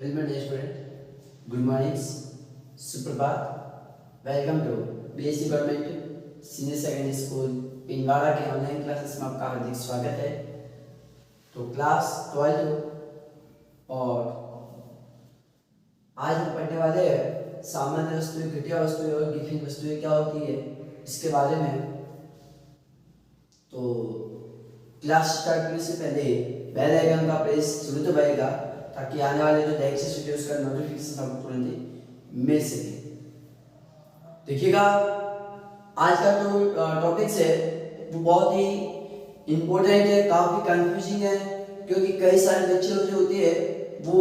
Hello dear student, good morning, सुप्रभात। Welcome to BSC government senior secondary school Pingwara के online classes में आपका हार्दिक स्वागत है। तो क्लास 12 और आज हम पढ़ने वाले हैं सामान्य वस्तुएं, घटिया वस्तुएं और गिफिन वस्तुएं क्या होती है इसके बारे में। तो क्लास स्टार्ट करने से पहले बेल आइकन का प्रेस जरूर दबाएगा ताकि आने वाले जो लेक्चर्स वीडियोस का नोटिफिकेशन आपको तुरंत मिल सके। देखिएगा आज का जो टॉपिक्स है वो बहुत ही इम्पोर्टेंट है, काफी कंफ्यूजिंग है, क्योंकि कई सारे बच्चे जो होते हैं वो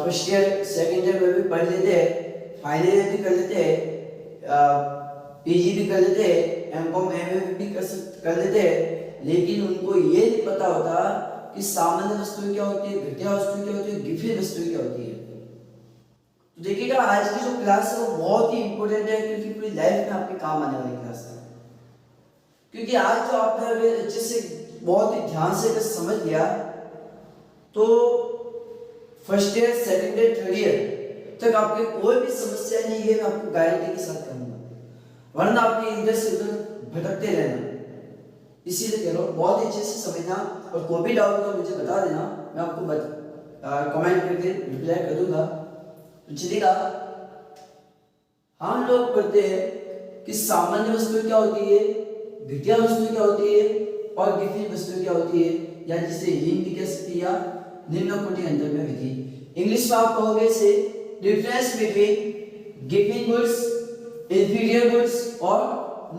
फर्स्ट ईयर सेकंड ईयर में भी पढ़ लेते हैं, फाइनल ईयर भी कर लेते हैं, पीजी भी कर लेते हैं, एमकॉम एमए भी कर लेते हैं, लेकिन उनको ये नहीं पता होता कि सामान्य वस्तुएं क्या होती है, घटिया वस्तुएं क्या होती है, गिफिन वस्तुएं क्या होती है। तो देखिएगा आज की जो क्लास है वो बहुत ही इंपॉर्टेंट है, क्योंकि पूरी लाइफ में आपके काम आने वाली क्लास है। क्योंकि आज जो आपने अगर अच्छे से बहुत ही ध्यान से अगर समझ लिया तो first year second year third year तक आपके कोई भी समस्या नहीं है, मैं आपको गारंटी के साथ कहूंगा, वरना आपके इधर से उधर भटकते रहना। इसीलिए कह रहा हूँ बहुत ही अच्छे से समझना, और कोई भी डाउट हो मुझे बता देना, मैं आपको कमेंट करके रिप्लाई कर दूंगा। तो चलिएगा हम लोग पढ़ते हैं कि सामान्य वस्तुएं क्या होती है, घटिया वस्तुएं क्या होती है और गिफिन वस्तुएं क्या होती है, या जिसे हीन भी कह सकते हैं या निम्न कोटि अंतर में विधि। इंग्लिश में आप कहोगे से difference between Giffen goods, inferior goods और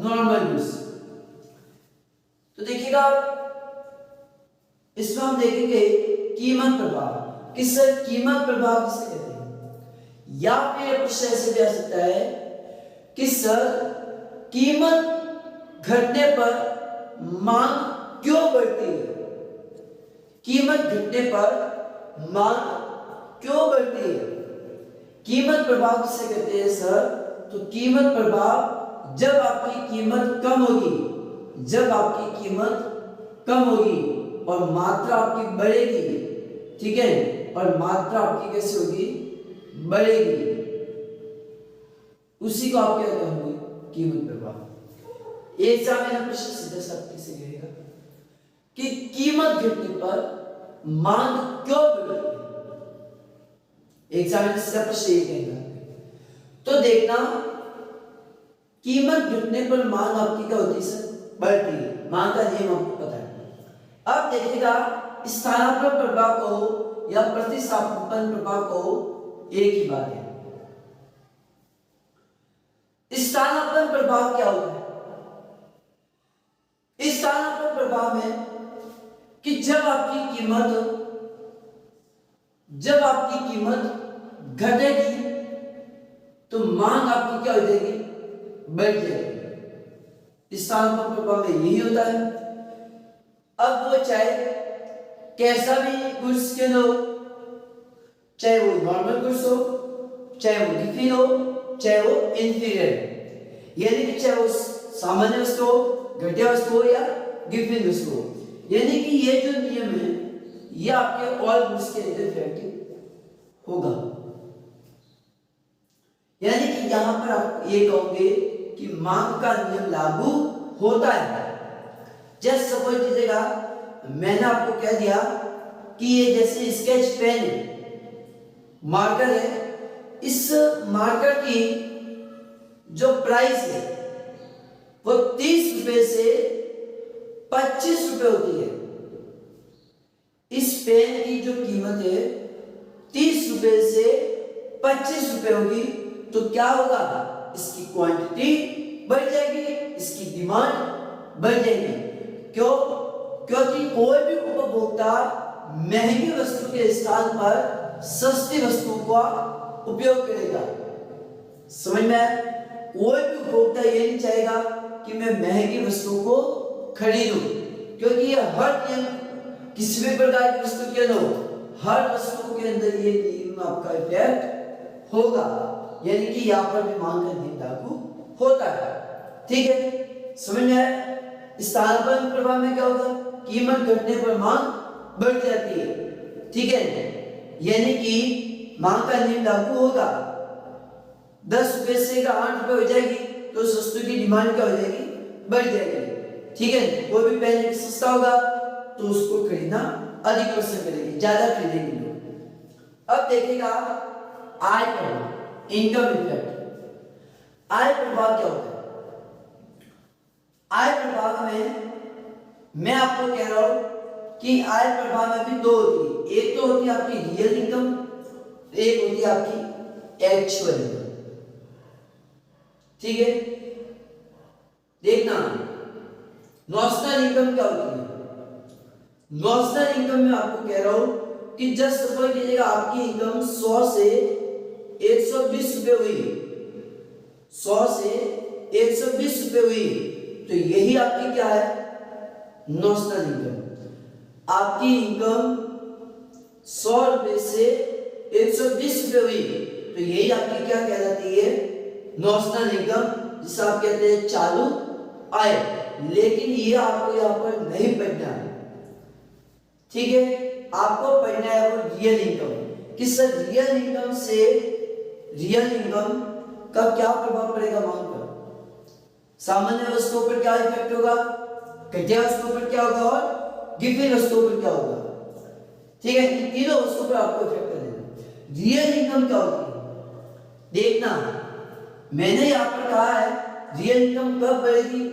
नॉर्मल गुड्स। तो देखिएगा इसमें हम देखेंगे कीमत प्रभाव। किस कीमत प्रभाव किसे कहते हैं, या फिर प्रश्न ऐसे भी आ सकता है कि सर कीमत घटने पर मांग क्यों बढ़ती है, कीमत घटने पर मांग क्यों बढ़ती है। कीमत प्रभाव किसे कहते हैं सर, तो कीमत प्रभाव जब आपकी कीमत कम होगी, जब आपकी कीमत कम होगी और मात्रा आपकी बढ़ेगी, ठीक है, और मात्रा आपकी कैसे होगी, बढ़ेगी, उसी को आप क्या कहोगे, कीमत प्रभाव। एग्जाम में प्रश्न सीधा सा कैसे गिरेगा कि कीमत घटने पर मांग क्यों बढ़ती है, एग्जाम में सीधा प्रश्न ये कहेगा। तो देखना कीमत घटने पर मांग आपकी क्या होती है सर, बढ़ती है, मांग का नियम आपको पता है। अब देखिएगा स्थानापन्न प्रभाव को या प्रतिस्थापन प्रभाव को एक ही बात है। स्थानापन्न प्रभाव क्या होता है, स्थानापन्न प्रभाव में कि जब आपकी कीमत घटेगी तो मांग आपकी क्या हो जाएगी, बढ़ जाएगी। स्थानापन्न प्रभाव में यही होता है। अब वो चाहे कैसा भी गुड्स के हो, चाहे वो नॉर्मल गुड्स हो, चाहे वो गिफिन हो, चाहे वो इंफीरियर, यानी कि चाहे वो सामान्य वस्तु हो, घटिया वस्तु हो या गिफिन वस्तु हो, यानी कि ये जो नियम है ये आपके ऑल गुड्स के अंदर इफेक्टिव होगा। यानी कि यहां पर आप ये कहोगे कि मांग का नियम लागू होता है। जस्ट सपोज कीजिएगा मैंने आपको कह दिया कि ये जैसे स्केच पेन मार्कर है, इस मार्कर की जो प्राइस है वो 30 रुपए से 25 रुपए होती है। इस पेन की जो कीमत है 30 रुपए से 25 रुपए होगी, तो क्या होगा, इसकी क्वांटिटी बढ़ जाएगी, इसकी डिमांड बढ़ जाएगी। क्यों, क्योंकि कोई भी उपभोक्ता महंगी वस्तु के स्थान पर सस्ती वस्तु का उपयोग करेगा। समझ में आया, कोई भी उपभोक्ता ये नहीं चाहेगा कि मैं महंगी वस्तु को खरीदूं, क्योंकि ये हर नियम किसी भी प्रकार की वस्तु के लो, हर वस्तु के अंदर ये नियम आपका इफेक्ट होगा, यानी कि यहाँ पर भी मांग का नियम लागू होता है। ठीक है, समझ में आया। स्थानापन्न प्रभाव में क्या होगा, कीमत घटने पर मांग बढ़ जाती है, ठीक है, यानी कि मांग का नियम लागू होगा, 10 रुपए से 8 रुपए हो जाएगी तो उस वस्तु की डिमांड क्या हो जाएगी, बढ़ जाएगी। ठीक है, कोई भी पहले सस्ता होगा तो उसको खरीदना अधिक पसंद करेंगे, ज्यादा खरीदेंगे लोग। अब देखिएगा आय प्रभाव, इनकम इफेक्ट। आय प्रभाव क्या होता है? आय प्रभाव में मैं आपको कह रहा हूं कि आय प्रभाव में भी दो होती है, एक तो होती है आपकी रियल इनकम, एक होती है आपकी एक्चुअल इनकम। ठीक है, देखना नॉमिनल इनकम क्या होती है। नॉमिनल इनकम में आपको कह रहा हूं कि जस्ट सपोज कीजिएगा आपकी इनकम 100 से 120 रुपए हुई, 100 से 120 रुपए हुई, तो यही आपकी क्या है, नॉमिनल इनकम। आपकी इनकम 100 रुपए से 120 रुपए हुई तो यही आपकी क्या कहलाती है, नॉमिनल इनकम, जिसे आप कहते हैं चालू आय। लेकिन ये आपको यहाँ पर नहीं पढ़ना है। ठीक है, आपको पढ़ना है वो रियल इनकम कि सर रियल इनकम से, रियल इनकम का क्या प्रभाव पड़ेगा मांग पर, सामान्य वस्तुओं पर क्या इफेक्ट होगा, घटिया वस्तुओं पर क्या होगा और गिफ्टिंग वस्तुओं पर क्या होगा। ठीक है, इन तीनों वस्तुओं पर आपको इफेक्ट करेगा। रियल इनकम क्या होती है, देखना मैंने यहां पर कहा है रियल इनकम कब बढ़ेगी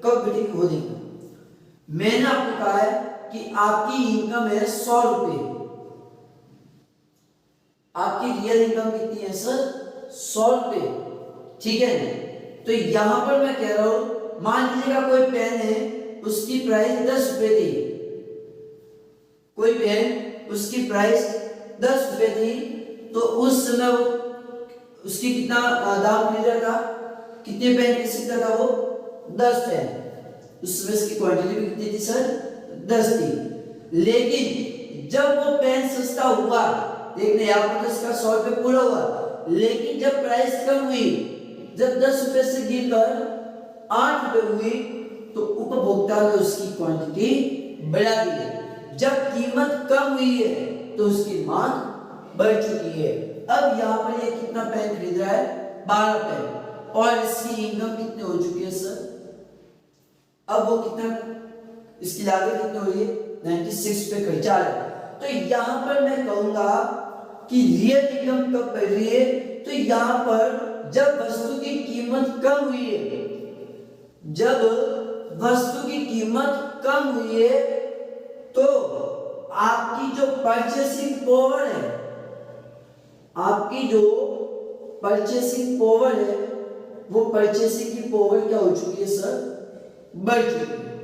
कब घटेगी वो देखना। मैंने आपको कहा है कि आपकी इनकम है 100 रुपए, आपकी रियल इनकम कितनी है सर, 100 रुपए। ठीक है, तो यहां पर मैं कह रहा हूं, मान लीजिएगा कोई पेन है उसकी प्राइस 10 रुपए थी, कोई पेन उसकी प्राइस 10 रुपए थी, तो उस समय वो उसकी कितना दाम खरीद रहा था, कितने पेन खरीद सकता था वो, 10 पेन। उस समय इसकी क्वांटिटी भी कितनी थी सर, 10 थी। लेकिन जब वो पेन सस्ता हुआ, देखने यहाँ पर तो इसका 100 रुपए पूरा हुआ, लेकिन जब प्राइस कम हुई, जब 10 रुपए से गिरकर 8 रुपए हुई, तो उपभोक्ता ने उसकी क्वांटिटी बढ़ा दी है। जब कीमत कम हुई है तो उसकी मांग बढ़ चुकी है। अब यहाँ पर ये कितना पेन खरीद रहा है, 12 पेन, और इसकी इनकम कितनी हो चुकी है सर, अब वो कितना, इसकी लागत कितनी हो रही है, 96 रुपए खर्चा है। तो यहाँ पर मैं कहूंगा कि रियल इनकम कब बढ़ रही है, तो यहाँ पर जब वस्तु की कीमत कम हुई है, जब वस्तु की कीमत कम हुई है तो आपकी जो परचेसिंग पावर है, आपकी जो परचेसिंग पावर है, वो परचेसिंग की पावर क्या हो चुकी है सर, बढ़ चुकी है।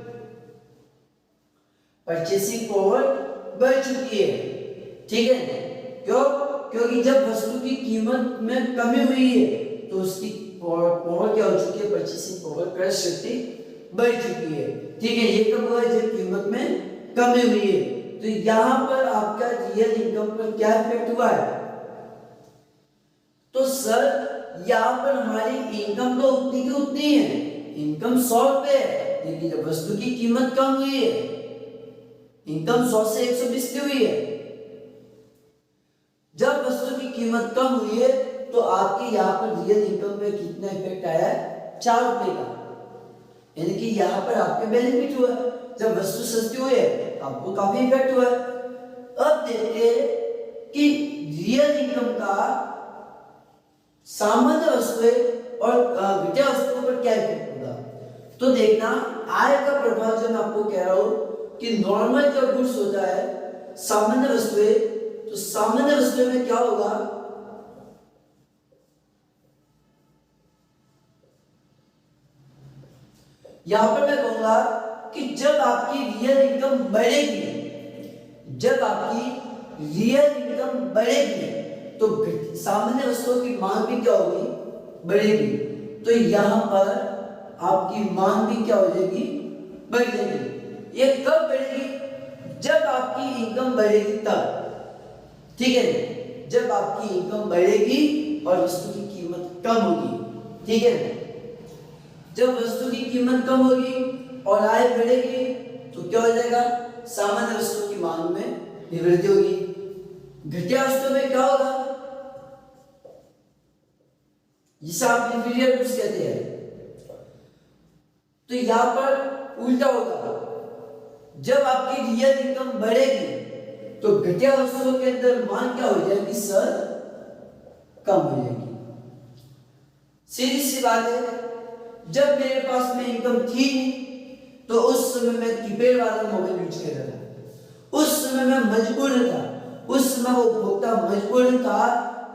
परचेसिंग पावर बढ़ चुकी है। ठीक है, क्यों, क्योंकि जब वस्तु की कीमत में कमी हुई है तो उसकी पावर क्या हो चुकी है, परचेसिंग पावर, क्रय शक्ति बढ़ चुकी है। ठीक है, ये कब हुआ, जब कीमत में कमी हुई है। तो यहां पर आपका रियल इनकम पर क्या इफेक्ट हुआ है, तो सर यहाँ पर हमारी इनकम तो उतनी की उतनी है, इनकम 100 रुपए है, लेकिन जब वस्तु की कीमत कम हुई है, इनकम 100 से 120 की हुई है, जब वस्तु की कीमत कम हुई है तो आपके यहाँ पर रियल इनकम पे कितना इफेक्ट आया है, 4 रुपए का, यानी कि यहाँ पर आपके बेनिफिट हुआ। जब वस्तु सस्ती हुई है आपको काफी इफेक्ट हुआ। अब देखते हैं कि रियल इनकम का सामान्य वस्तुएं और घटिया वस्तुओं पर क्या इफेक्ट होगा। तो देखना आय का प्रभाव जो मैं आपको कह रहा हूं कि नॉर्मल जो गुड्स होता है, सामान्य वस्तुएं, तो सामान्य वस्तुएं में क्या होगा, यहां पर मैं कहूंगा कि जब आपकी रियल इनकम बढ़ेगी, जब आपकी रियल इनकम बढ़ेगी तो सामान्य वस्तुओं की मांग भी क्या होगी, बढ़ेगी। तो यहां पर आपकी मांग भी क्या हो जाएगी, बढ़ जाएगी। ये कब बढ़ेगी, जब आपकी इनकम बढ़ेगी तब। ठीक है, जब आपकी इनकम बढ़ेगी और वस्तु की कीमत कम होगी। ठीक है, जब वस्तु की कीमत कम होगी और आय बढ़ेगी तो क्या हो जाएगा, सामान्य वस्तुओं की मांग में वृद्धि होगी। घटिया वस्तुओं में क्या होगा, जिसे आप इंफीरियर गुड्स कहते हैं। तो यहाँ पर उल्टा होगा, जब आपकी रियल इनकम बढ़ेगी तो घटिया वस्तुओं के अंदर मांग क्या हो जाएगी सर, कम हो जाएगी। सीधी सी बात है, जब मेरे पास में इनकम थी तो उस समय मैं कीपैड वाला मोबाइल यूज कर रहा था, उस समय मैं मजबूर था, उस समय वो उपभोक्ता मजबूर था,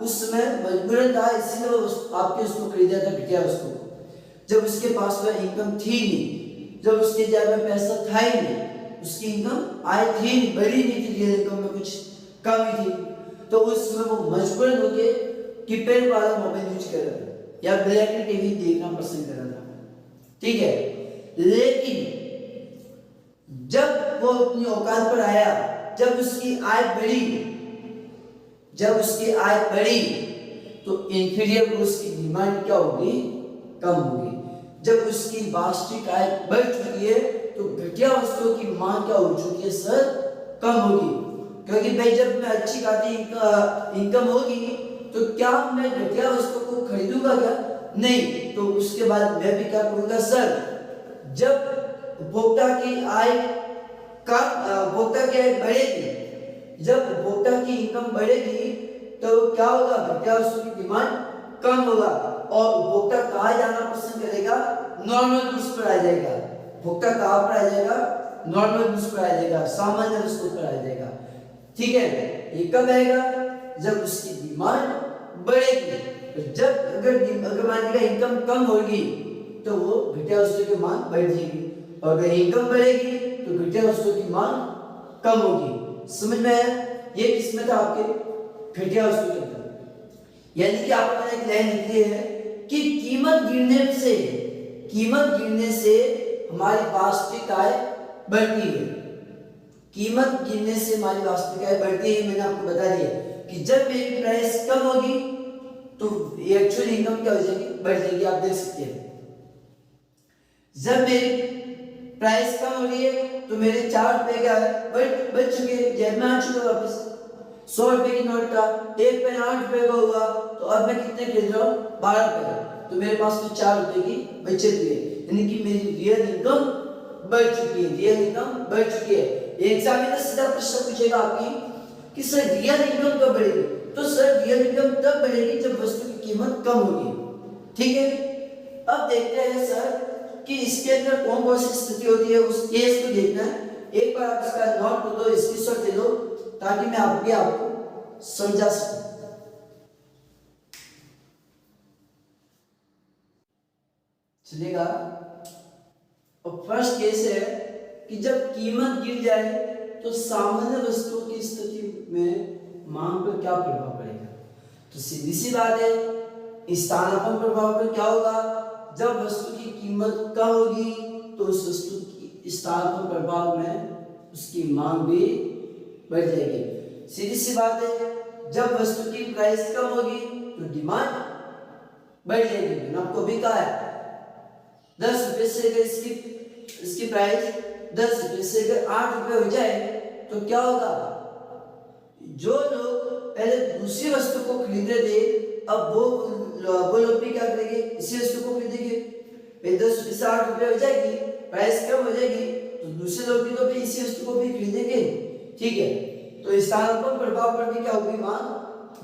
उस समय मजबूर था, इसलिए वो आपके उसको खरीदा था घटिया वस्तु को। जब उसके पास में इनकम थी नहीं, जब उसके जेब में पैसा था ही नहीं, उसकी इनकम आय थी नहीं, बढ़ी नहीं थी, रियल इनकम में कुछ कमी थी, तो उस समय वो मजबूर होके कीपैड वाला मोबाइल यूज कर रहा था या ब्लैक टीवी देखना पसंद कर रहा था, ठीक है। लेकिन जब वो अपनी औकात पर आया, जब उसकी आय बढ़ी, जब उसकी आय बढ़ी तो इंफीरियर गुड्स की डिमांड क्या होगी, कम होगी। जब उसकी वास्तविक आय बढ़ चुकी है तो घटिया वस्तुओं की मांग क्या हो चुकी है सर, कम होगी। क्योंकि भाई जब मैं अच्छी खासी इनकम होगी तो क्या मैं घटिया वस्तु को खरीदूंगा क्या, नहीं। तो उसके बाद मैं भी क्या करूंगा सर, जब उपभोक्ता की आय उपभोक्ता की आय बढ़ेगी, जब उपभोक्ता की इनकम बढ़ेगी तो क्या होगा, घटिया वस्तु की डिमांड कम होगा और उपभोक्ता कहाँ जाना पसंद करेगा, नॉर्मल गुड्स पर आ जाएगा। उपभोक्ता कहाँ पर आ जाएगा, नॉर्मल गुड्स पर आ जाएगा, सामान्य वस्तु पर आ जाएगा, ठीक है। ये कब आएगा, जब उसकी डिमांड बढ़ेगी। जब अगर मान लीजिए इनकम कम होगी तो वो घटिया वस्तु की मांग बढ़ जाएगी, और अगर इनकम बढ़ेगी तो घटिया वस्तु की मांग कम होगी। समझ में आया, ये किसमें था आपके घटिया वस्तु के अंदर। यानी कि आपने एक लाइन लिखी है कि कीमत गिरने से हमारी वास्तविक आय बढ़ती है, कीमत गिरने से हमारी वास्तविक आय बढ़ती है। मैंने आपको बता दिया कि जब मेरी प्राइस कम होगी तो एक्चुअल इनकम क्या हो जाएगी, बढ़ जाएगी। आप देख सकते हैं जब मेरी प्राइस कम हो रही है तो मेरे 4 रुपए क्या बच चुके हैं, जेब में आ चुके वापस। 100 रुपए की नोट का 1 पेन 8 रुपए का हुआ, तो अब मैं कितने खरीद रहा हूँ, 12 रुपए का, तो मेरे पास तो 4 रुपए की बचत हुई है। यानी कि मेरी रियल इनकम बढ़ चुकी है, रियल इनकम बढ़ चुकी है। एग्जामिनर सीधा प्रश्न पूछेगा आपकी कि सर रियल इनकम कब बढ़ेगी, तो सर रियल इनकम तब बढ़ेगी जब वस्तु की कीमत कम होगी, ठीक है। अब देखते हैं सर कि इसके अंदर कौन कौन सी स्थिति होती है, उस केस को देखना है। एक बार आप इसका नोट कर दो, स्क्रीनशॉट ले लो, ताकि मैं आपको समझा सकूं। चलेगा। और फर्स्ट केस है कि जब कीमत गिर जाए तो सामान्य वस्तुओं की स्थिति में मांग पर क्या प्रभाव पड़ेगा। तो सीधी सी बात है, स्थानापन्न प्रभाव पर क्या होगा, जब वस्तु की कीमत कम होगी तो उस वस्तु की स्थानापन्न प्रभाव में उसकी मांग भी बढ़ जाएगी। सीधी सी बात है, जब वस्तु की प्राइस कम होगी तो डिमांड बढ़ जाएगी। मैंने आपको भी कहा है 10 रुपए से अगर इसकी प्राइस 10 रुपए से अगर 8 रुपए हो जाए तो क्या होगा, जो लोग पहले दूसरी वस्तु को खरीद रहे थे अब वो लोग भी क्या करेंगे, इसी वस्तु को खरीदेंगे। 10 रुपए से 8 रुपए हो जाएगी, प्राइस कम हो जाएगी, तो दूसरे लोग भी तो भी इसी वस्तु को भी खरीदेंगे, ठीक है। तो स्थानापन्न प्रभाव पर भी क्या होगी, मांग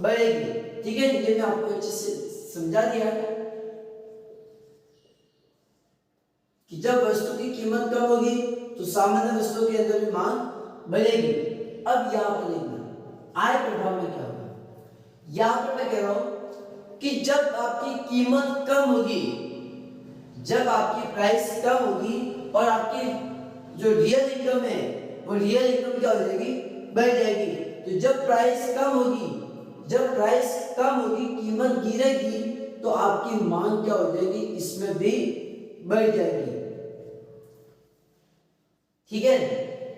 बढ़ेगी, ठीक है। ये मैं आपको अच्छे से समझा दिया कि जब वस्तु की कीमत कम होगी तो सामान्य वस्तुओं के अंदर भी मांग बढ़ेगी। अब यहाँ पर देखना आय प्रभाव में क्या होगा। यहाँ पर मैं कह रहा हूं कि जब आपकी कीमत कम होगी, जब आपकी प्राइस कम होगी और आपकी जो रियल इनकम है वो रियल इनकम क्या हो जाएगी, बढ़ जाएगी। तो जब प्राइस कम होगी, जब प्राइस कम होगी, कीमत गिरेगी तो आपकी मांग क्या हो जाएगी, इसमें भी बढ़ जाएगी, ठीक है।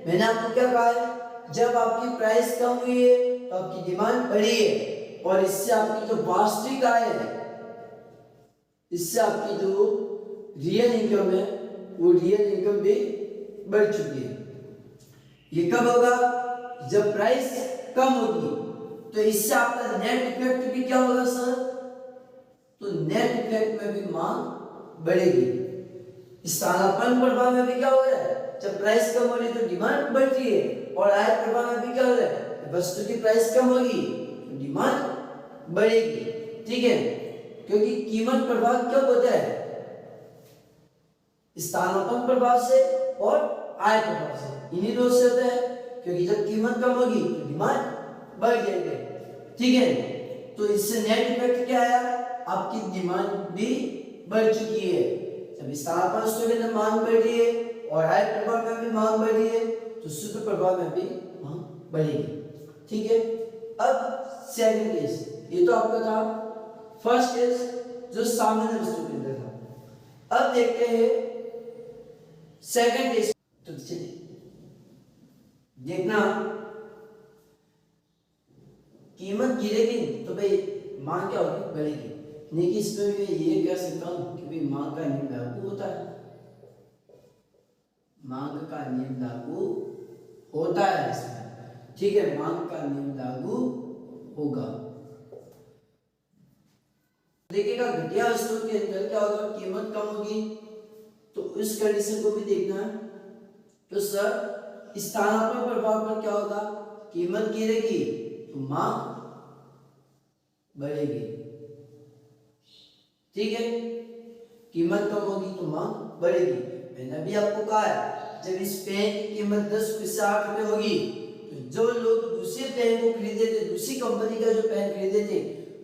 मैंने आपको क्या कहा है, जब आपकी प्राइस कम हुई है तो आपकी डिमांड बढ़ी है और इससे आपकी जो वास्तविक आय है, इससे आपकी जो रियल इनकम है वो रियल इनकम भी बढ़ चुकी है। ये कब होगा, जब प्राइस कम होगी, तो इससे आपका नेट इफेक्ट भी क्या होगा सर, तो नेट इफेक्ट में भी मांग बढ़ेगी। स्थानापन्न प्रभाव में भी क्या हो रहा है, जब प्राइस कम हो रही है तो डिमांड बढ़ती है, और आयत प्रभाव में भी क्या हो रहा है, वस्तु की प्राइस कम होगी तो डिमांड बढ़ेगी। ठीक है, क्योंकि कीमत प्रभाव कब होता है, स्थानापन्न प्रभाव से और आय प्रभाव से, इन्हीं दो से होता है। क्योंकि जब कीमत कम होगी तो डिमांड बढ़ जाएगी। ठीक है, तो इससे नेट इफेक्ट क्या आया, आपकी डिमांड भी बढ़ चुकी है। जब स्थानापन्न वस्तु के अंदर मांग बढ़ रही है और आय प्रभाव में भी मांग बढ़ रही है तो शुद्ध प्रभाव में भी मांग बढ़ेगी। ठीक है, अब सेकंड केस, ये तो आपका था फर्स्ट केस जो सामान्य वस्तु के अंदर था। अब देखते हैं सेकंड केस। तो चलिए देखना, कीमत गिरेगी तो भाई मांग क्या होगी, बढ़ेगी। नहीं कि इसमें मैं ये कह सकता हूं कि भाई मांग का नियम लागू होता है, मांग का नियम लागू होता है इसमें। ठीक है, मांग का नियम लागू होगा। देखिएगा घटिया वस्तु के अंदर क्या होगा, कीमत कम होगी तो उस कंडीशन को भी देखना है। तो सर स्थानापन्न प्रभाव पर क्या होगा, कीमत गिरेगी तो मांग बढ़ेगी। ठीक है, कीमत कम होगी तो मांग बढ़ेगी। मैंने अभी आपको कहा है जब इस पेन की कीमत 10 पैसे 8 रुपए होगी तो जो लोग दूसरे पेन को खरीदे थे, दूसरी कंपनी का जो पेन खरीदे थे,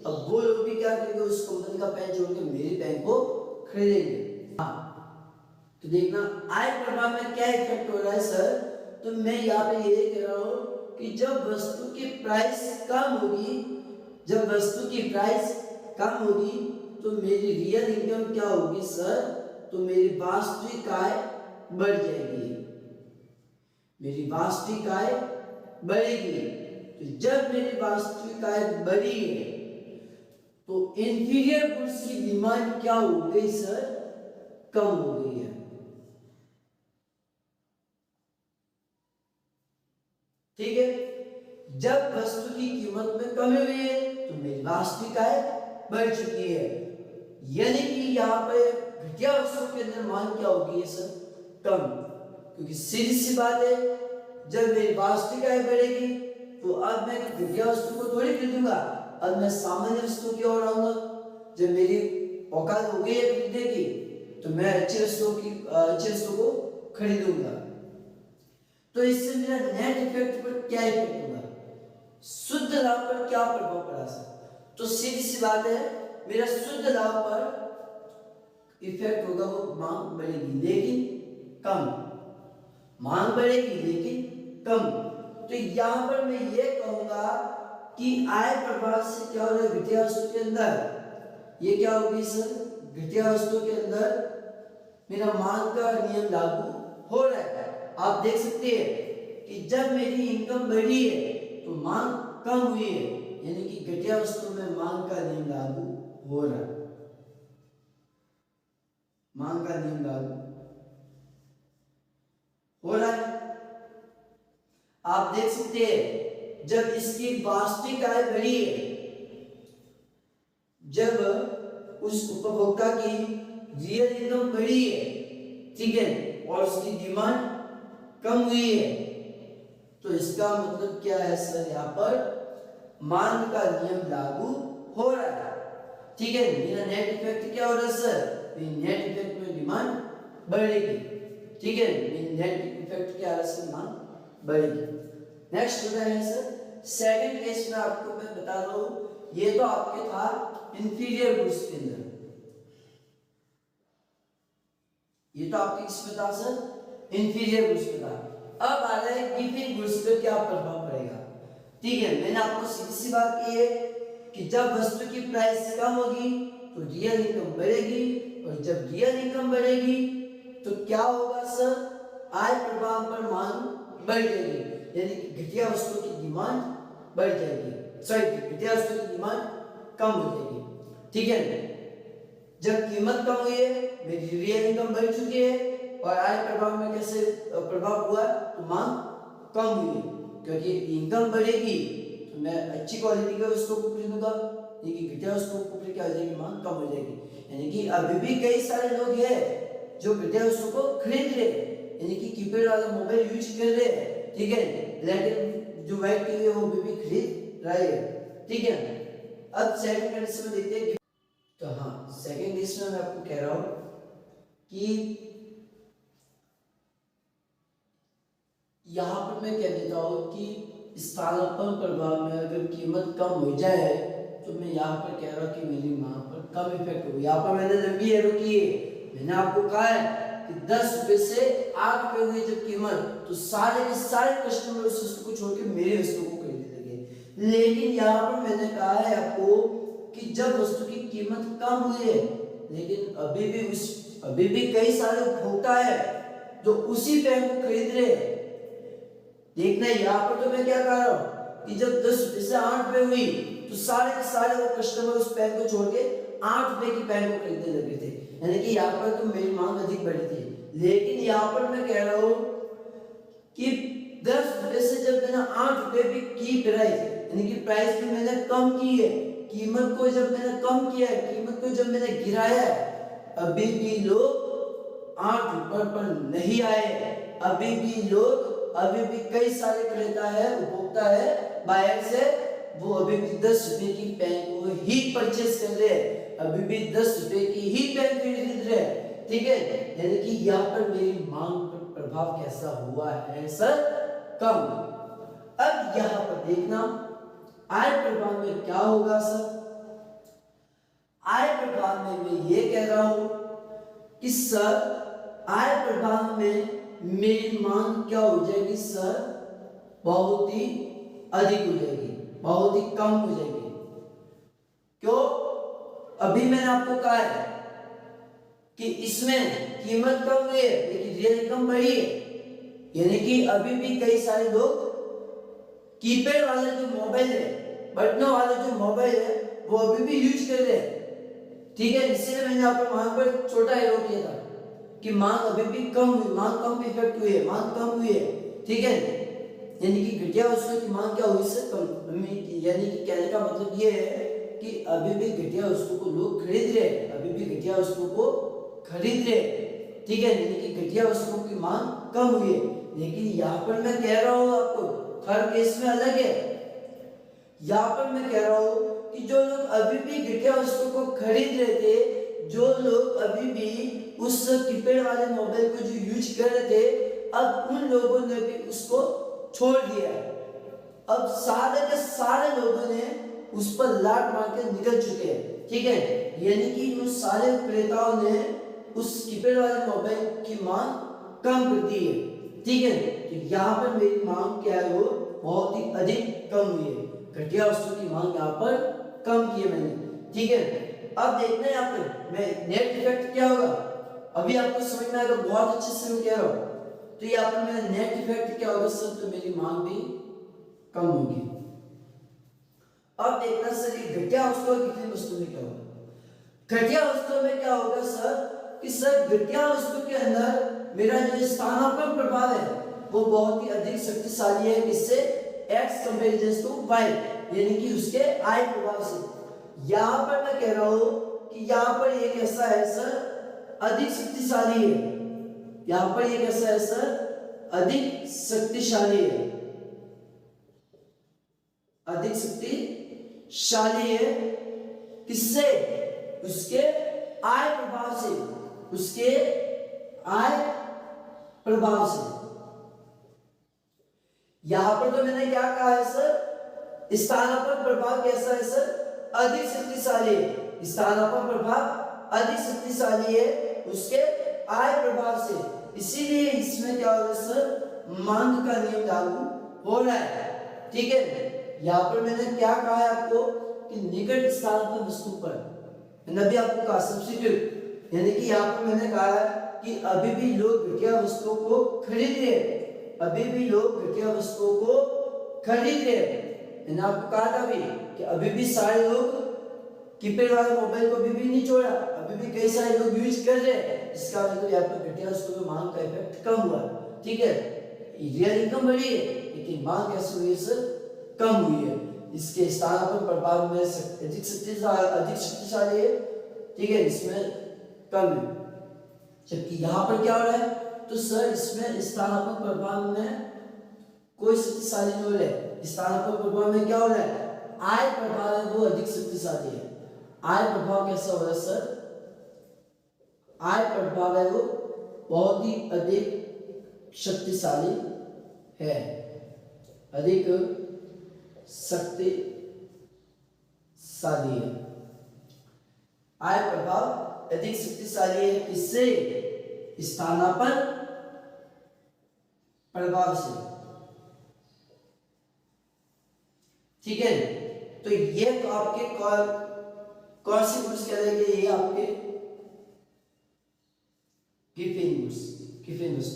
अब वो लोग भी क्या करेंगे, उस कंपनी का पेन छोड़ के मेरी पेन को खरीदेंगे। तो देखना आय प्रभाव में क्या इफेक्ट हो रहा है सर, तो मैं यहाँ पे ये कह रहा हूँ कि जब वस्तु की प्राइस कम होगी, जब वस्तु की प्राइस कम होगी तो मेरी रियल इनकम क्या होगी सर, तो मेरी वास्तविक आय बढ़ जाएगी, मेरी वास्तविक आय बढ़ेगी। तो जब मेरी वास्तविक आय बढ़ी है तो इंफीरियर गुड्स की डिमांड क्या हो गई सर, कम हो गई है। ठीक है, जब वस्तु की कीमत में कमी हुई है तो मेरी वास्तविक आय बढ़ चुकी है, यानी कि यहाँ पे घटिया वस्तु के अंदर मांग क्या होगी सर, कम। क्योंकि सीधी सी बात है, जब मेरी वास्तविक आय बढ़ेगी तो अब मैं घटिया वस्तु को थोड़ी खरीदूंगा, अब मैं सामान्य वस्तु की ओर आऊंगा। जब मेरी औकात हो गई है खरीदने की तो मैं अच्छी वस्तु को खरीदूंगा। तो इससे मेरा नेट इफेक्ट पर क्या इफेक्ट होगा, शुद्ध लाभ पर क्या प्रभाव पड़ा सर, तो सीधी सी बात है, मेरा शुद्ध लाभ पर इफेक्ट होगा, वो मांग बढ़ेगी लेकिन कम, मांग बढ़ेगी लेकिन कम। तो यहां पर मैं ये कहूंगा कि आय प्रभाव से क्या हो रहा है, घटिया वस्तु के अंदर ये क्या होगी सर, घटिया वस्तु के अंदर मेरा मांग का नियम लागू हो रहा है। आप देख सकते हैं कि जब मेरी इनकम बढ़ी है तो मांग कम हुई है, यानी कि घटिया वस्तु में मांग का नियम लागू हो रहा है, मांग का नियम लागू हो रहा है। आप देख सकते हैं जब इसकी वास्तविक आय बढ़ी है, जब उस उपभोक्ता की रियल इनकम बढ़ी है, ठीक है, और उसकी डिमांड कम हुई है, तो इसका मतलब क्या है सर, यहाँ पर मांग का नियम लागू हो रहा है। ठीक है, मेरा नेट इफेक्ट क्या हो रहा है सर, नेट इफेक्ट में डिमांड बढ़ेगी। ठीक है, नेट इफेक्ट क्या है सर, मांग बढ़ेगी। नेक्स्ट होता है सर सेकंड केस में, आपको मैं बता रहा हूं, ये तो आपके था इंफीरियर गुड्स के अंदर, ये तो आपके किसमें था सर, इंफीरियर गुड्स पे था। अब आ रहा है गिविंग गुड्स पे क्या प्रभाव पड़ेगा। ठीक है, मैंने आपको सीधी सी बात की है कि जब वस्तु की प्राइस कम होगी तो रियल इनकम बढ़ेगी, और जब रियल इनकम बढ़ेगी तो क्या होगा सर, आय प्रभाव पर मांग बढ़ जाएगी, यानी कि घटिया वस्तु की डिमांड बढ़ जाएगी, सॉरी घटिया वस्तु की डिमांड कम हो जाएगी। ठीक है, जब कीमत कम हुई है मेरी रियल इनकम बढ़ चुकी है, और आय प्रभाव में कैसे प्रभाव हुआ, तो मांग कम हुई, क्योंकि इनकम बढ़ेगी तो तो मैं अच्छी क्वालिटी का वस्तुओं को खरीदूंगा, यानी कि घटिया वस्तुओं को फिर क्या हो जाएगी, मांग कम हो जाएगी। यानी कि अभी भी कई सारे लोग हैं जो घटिया वस्तुओं को खरीद रहे, यानी कि कीपैड वाला मोबाइल यूज कर रहे हैं, ठीक है, लेकिन जो वाइट टीवी है वो भी खरीद रहे हैं, ठीक है। अब सेकंड कंडीशन में देखते हैं। तो हाँ, सेकंड कंडीशन में मैं आपको कह रहा हूं कि यहाँ पर मैं कह देता हूँ कि स्थानापन्न प्रभाव में अगर कीमत कम हो जाए तो मैं यहाँ पर कह रहा हूँ कि मेरी मांग पर कम इफेक्ट होगा। यहाँ पर मैंने लंबी एरो की है, मैंने आपको कहा है कि 10 रुपए से 8 रुपए हुई जब कीमत, तो सारे के सारे कस्टमर उस वस्तु को छोड़ के मेरी वस्तु को खरीदने लगे। लेकिन यहाँ पर मैंने कहा है आपको कि जब वस्तु की कीमत कम हुई है, लेकिन अभी भी कई सारे उपभोक्ता है जो उसी पेन को खरीद रहे हैं। देखना यहाँ पर तो मैं क्या कह रहा हूँ कि जब 10 रुपए से 8 रुपए हुई तो सारे के सारे वो कस्टमर उस पेन को छोड़ के 8 रुपए की पेन को खरीदने लगे थे, यानी कि यहाँ पर तो मेरी मांग अधिक बढ़ी थी। लेकिन यहाँ पर मैं कह रहा हूँ कि 10 रुपए से जब मैंने 8 रुपए भी की प्राइस, यानी कि प्राइस भी मैंने कम की है, कीमत को जब मैंने कम किया है, कीमत को जब मैंने गिराया है, अभी भी लोग 8 रुपए पर नहीं आए। अभी भी कई सारे क्रेता है, उपभोक्ता है बाहर से, वो अभी भी 10 रुपए की पेन को ही परचेस कर रहे हैं, अभी भी 10 रुपए की ही पेन खरीद रहे हैं, ठीक है। यानी कि यहाँ पर मेरी मांग पर प्रभाव कैसा हुआ है सर, कम। अब यहाँ पर देखना आय प्रभाव में क्या होगा सर। आय प्रभाव में मैं ये कह रहा हूं कि सर आय प्रभाव में मेरी मांग क्या हो जाएगी सर, बहुत ही अधिक हो जाएगी, बहुत ही कम हो जाएगी। क्यों? अभी मैंने आपको कहा है कि इसमें कीमत कम हुई है लेकिन रियल इनकम बढ़ी है, यानी कि अभी भी कई सारे लोग कीपैड वाले जो मोबाइल है, बटनों वाले जो मोबाइल है, वो अभी भी यूज कर रहे हैं, ठीक है। इसलिए मैंने यहाँ पर मांग पर छोटा एरो किया था कि मांग अभी भी कम हुई, मांग कम इफेक्ट हुई है, मांग कम हुई है, ठीक है। यानी कि घटिया वस्तुओं की मांग क्या हुई से कम, यानी कि कहने का मतलब ये है कि अभी भी घटिया वस्तु को लोग खरीद रहे हैं, अभी भी घटिया वस्तुओं को खरीद रहे हैं, ठीक है। यानी कि घटिया वस्तुओं की मांग कम हुई है। लेकिन यहाँ पर मैं कह रहा हूँ आपको हर केस में अलग है। यहाँ पर मैं कह रहा हूँ कि जो लोग अभी भी घटिया वस्तु को खरीद रहे थे, जो लोग अभी भी उस कीपैड वाले मोबाइल को जो यूज कर रहे थे, अब उन लोगों ने भी उसको छोड़ दिया। अब सारे के सारे लोगों ने उस पर लात मार के निकल चुके हैं, ठीक है। यानी कि उन सारे क्रेताओं ने उस कीपैड वाले मोबाइल की मांग कम कर दी है, ठीक है। तो यहाँ पर मेरी मांग क्या है, वो बहुत ही अधिक कम हुई है, घटिया वस्तु की मांग यहाँ पर कम की है मैंने, ठीक है। अब देखना है यहाँ पे मैं नेट इफेक्ट क्या होगा, अभी आपको समझ में आएगा, बहुत अच्छे से मैं कह रहा हूँ। तो यहाँ पर मेरा नेट इफेक्ट क्या होगा सर, तो मेरी मांग भी कम होगी। अब देखना सर ये घटिया वस्तु और कितनी वस्तु में क्या होगा। घटिया वस्तु में क्या होगा सर कि सर घटिया वस्तु के अंदर मेरा जो स्थानापन्न प्रभाव है वो बहुत ही अधिक शक्तिशाली है, किससे, एक्स कंपेरिजन टू वाई, यानी कि उसके आय प्रभाव से। यहाँ पर मैं कह रहा हूं कि यहाँ पर ये कैसा है सर, अधिक शक्तिशाली है। यहाँ पर ये कैसा है सर, अधिक शक्तिशाली है, अधिक शक्तिशाली है, किससे, उसके आय प्रभाव से, उसके आय प्रभाव से। यहां पर तो मैंने क्या कहा है सर, स्थानापन्न प्रभाव कैसा है सर, अधिक शक्तिशाली है। स्थानापन्न प्रभाव अधिक शक्तिशाली है उसके आय प्रभाव से, इसीलिए इसमें क्या होगा सर, मांग का नियम लागू हो रहा है, ठीक है। यहाँ पर मैंने क्या कहा है आपको कि निकट स्थानापन्न वस्तु पर, मैंने अभी आपको कहा सब्स्टिट्यूट, यानी कि यहाँ पर मैंने कहा है कि अभी भी लोग घटिया वस्तुओं को खरीद रहे हैं, अभी भी लोग घटिया वस्तुओं को खरीद रहे हैं। मैंने आपको कहा था अभी कि अभी भी सारे लोग कीपैड वाले मोबाइल को अभी भी नहीं छोड़ा, अभी भी कई सारे लोग यूज कर रहे हैं, इसका मतलब यहाँ पर घटिया वस्तु में मांग का इफेक्ट कम हुआ, ठीक है। रियल इनकम बढ़ी है लेकिन मांग कैसे हुई है सर, कम हुई है। इसके स्थानापन्न प्रभाव में अधिक शक्तिशाली है, ठीक है, इसमें कम है। जबकि यहाँ पर क्या हो रहा है, तो सर इसमें स्थानापन्न प्रभाव में कोई शक्तिशाली नहीं हो रहा है। स्थानापन्न प्रभाव में क्या हो रहा है, आय प्रभाव है वो अधिक शक्तिशाली है। आय प्रभाव कैसा हो रहा है सर, आय प्रभाव है वो बहुत ही अधिक शक्तिशाली है, अधिक शक्तिशाली है। आय प्रभाव अधिक शक्तिशाली है, किससे, स्थानापन्न प्रभाव से, ठीक है। तो ये तो आपके कौन सी गुड्स कहलाएंगे, ये आपके गिफिन गुड्स।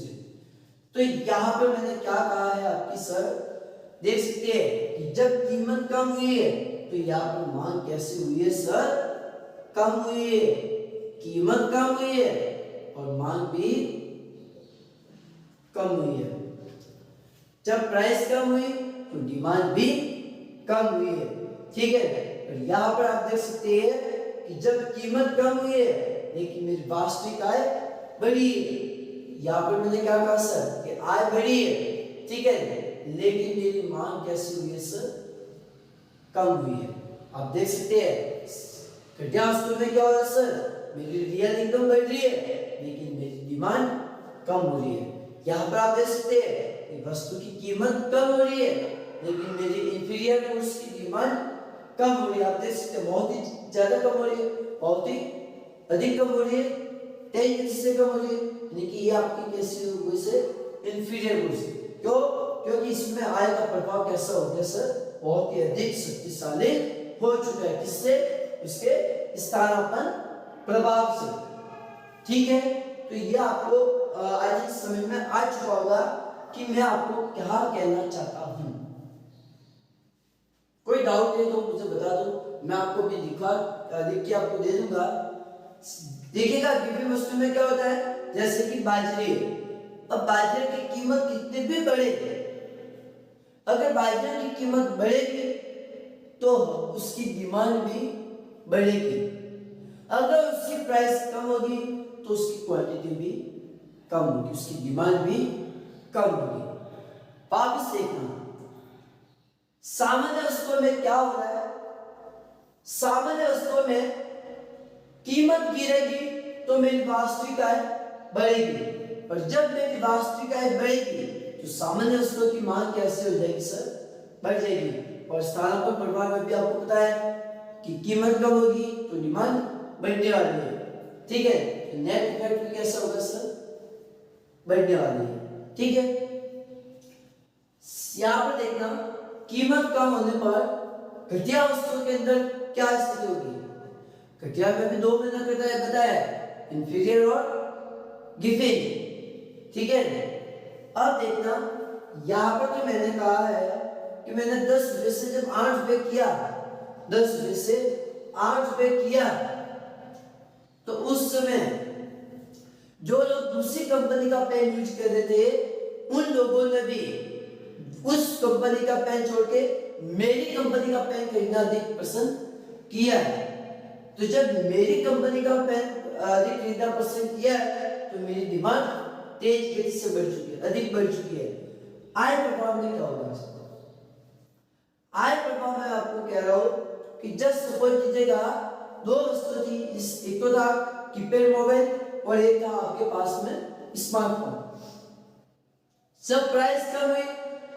तो यहां पर मैंने क्या कहा है आपकी सर, देख सकते हैं कि जब कीमत कम हुई है तो यहां पर मांग कैसे हुई है सर, कम हुई है। कीमत कम हुई है और मांग भी कम हुई है। जब प्राइस कम हुई तो डिमांड भी कम हुई है, ठीक है। और यहाँ पर आप देख सकते हैं कि जब कीमत कम हुई है लेकिन मेरी वास्तविक आय बढ़ी है। यहाँ पर मैंने क्या कहा सर कि आय बढ़ी है, ठीक है, लेकिन मेरी मांग कैसी हुई है सर, कम हुई है। आप देख सकते हैं घटिया वस्तु में क्या हो रहा है सर, मेरी रियल इनकम बढ़ रही है लेकिन मेरी डिमांड कम हो रही है। यहाँ पर आप देख सकते हैं कि वस्तु की कीमत कम हो रही है लेकिन मेरी इंफीरियर गुड्स की डिमांड कम हो रही है। आप देख सकते हैं बहुत ही ज्यादा कम हो रही है, बहुत ही अधिक कम हो रही है, 10 से कम हो रही है, यानी कि ये आपकी कैसी हो गई से इंफीरियर गुड्स। क्यों, क्योंकि इसमें आय का प्रभाव कैसा हो गया सर, बहुत ही अधिक शक्तिशाली हो चुका है, किससे, उसके स्थानापन्न प्रभाव से, ठीक है। तो ये आपको आज समझ में आ चुका होगा कि मैं आपको क्या कहना चाहता हूं। कोई डाउट है तो मुझे बता दो, मैं आपको भी लिख के आपको दे दूंगा। देखिएगा गिफिन वस्तु में क्या होता है, जैसे कि बाजरे, अब बाजरे की कीमत कितनी भी बढ़ेगी, अगर बाजरे की कीमत बढ़ेगी तो उसकी डिमांड भी बढ़ेगी। अगर उसकी प्राइस कम होगी तो उसकी क्वांटिटी भी कम होगी, उसकी डिमांड भी कम होगी। वापस देखना सामान्य वस्तुओं में क्या हो रहा है, सामान्य वस्तुओं में कीमत गिरेगी तो मेरी वास्तविक आय बढ़ेगी, और जब मेरी वास्तविक आय बढ़ेगी तो सामान्य वस्तुओं की मांग कैसे हो जाएगी सर, बढ़ जाएगी। और स्थानापन्न प्रभाव में भी आपको पता है कि कीमत कम होगी तो डिमांड बढ़ने वाली है, ठीक है। तो नेट इफेक्ट भी कैसा होगा सर, बढ़ने वाली है, ठीक है। यहां पर देखना कीमत कम होने पर घटिया वस्तुओं के अंदर क्या स्थिति होगी, घटिया में भी दो मैंने बताया इंफीरियर और गिफिन, ठीक है। अब देखना यहां पर तो मैंने कहा है कि मैंने 10 रुपए से जब 8 रुपए किया, 10 रुपए से 8 रुपए किया, तो उस समय जो लोग दूसरी कंपनी का पेन यूज कर रहे थे उन लोगों ने भी उस कंपनी का पेन छोड़ के मेरी कंपनी का पेन खरीदना अधिक पसंद किया है। तो जब मेरी कंपनी का पेन अधिक खरीदना पसंद किया है तो मेरी डिमांड तेज गति से बढ़ चुकी है, अधिक बढ़ चुकी है। आय प्रभाव में क्या होगा, आय प्रभाव में आपको कह रहा हूं कि जस्ट सपोज कीजिएगा दो वस्तु थी, एक तो था कीपैड मोबाइल और एक था आपके पास में स्मार्टफोन। जब प्राइस कम हुई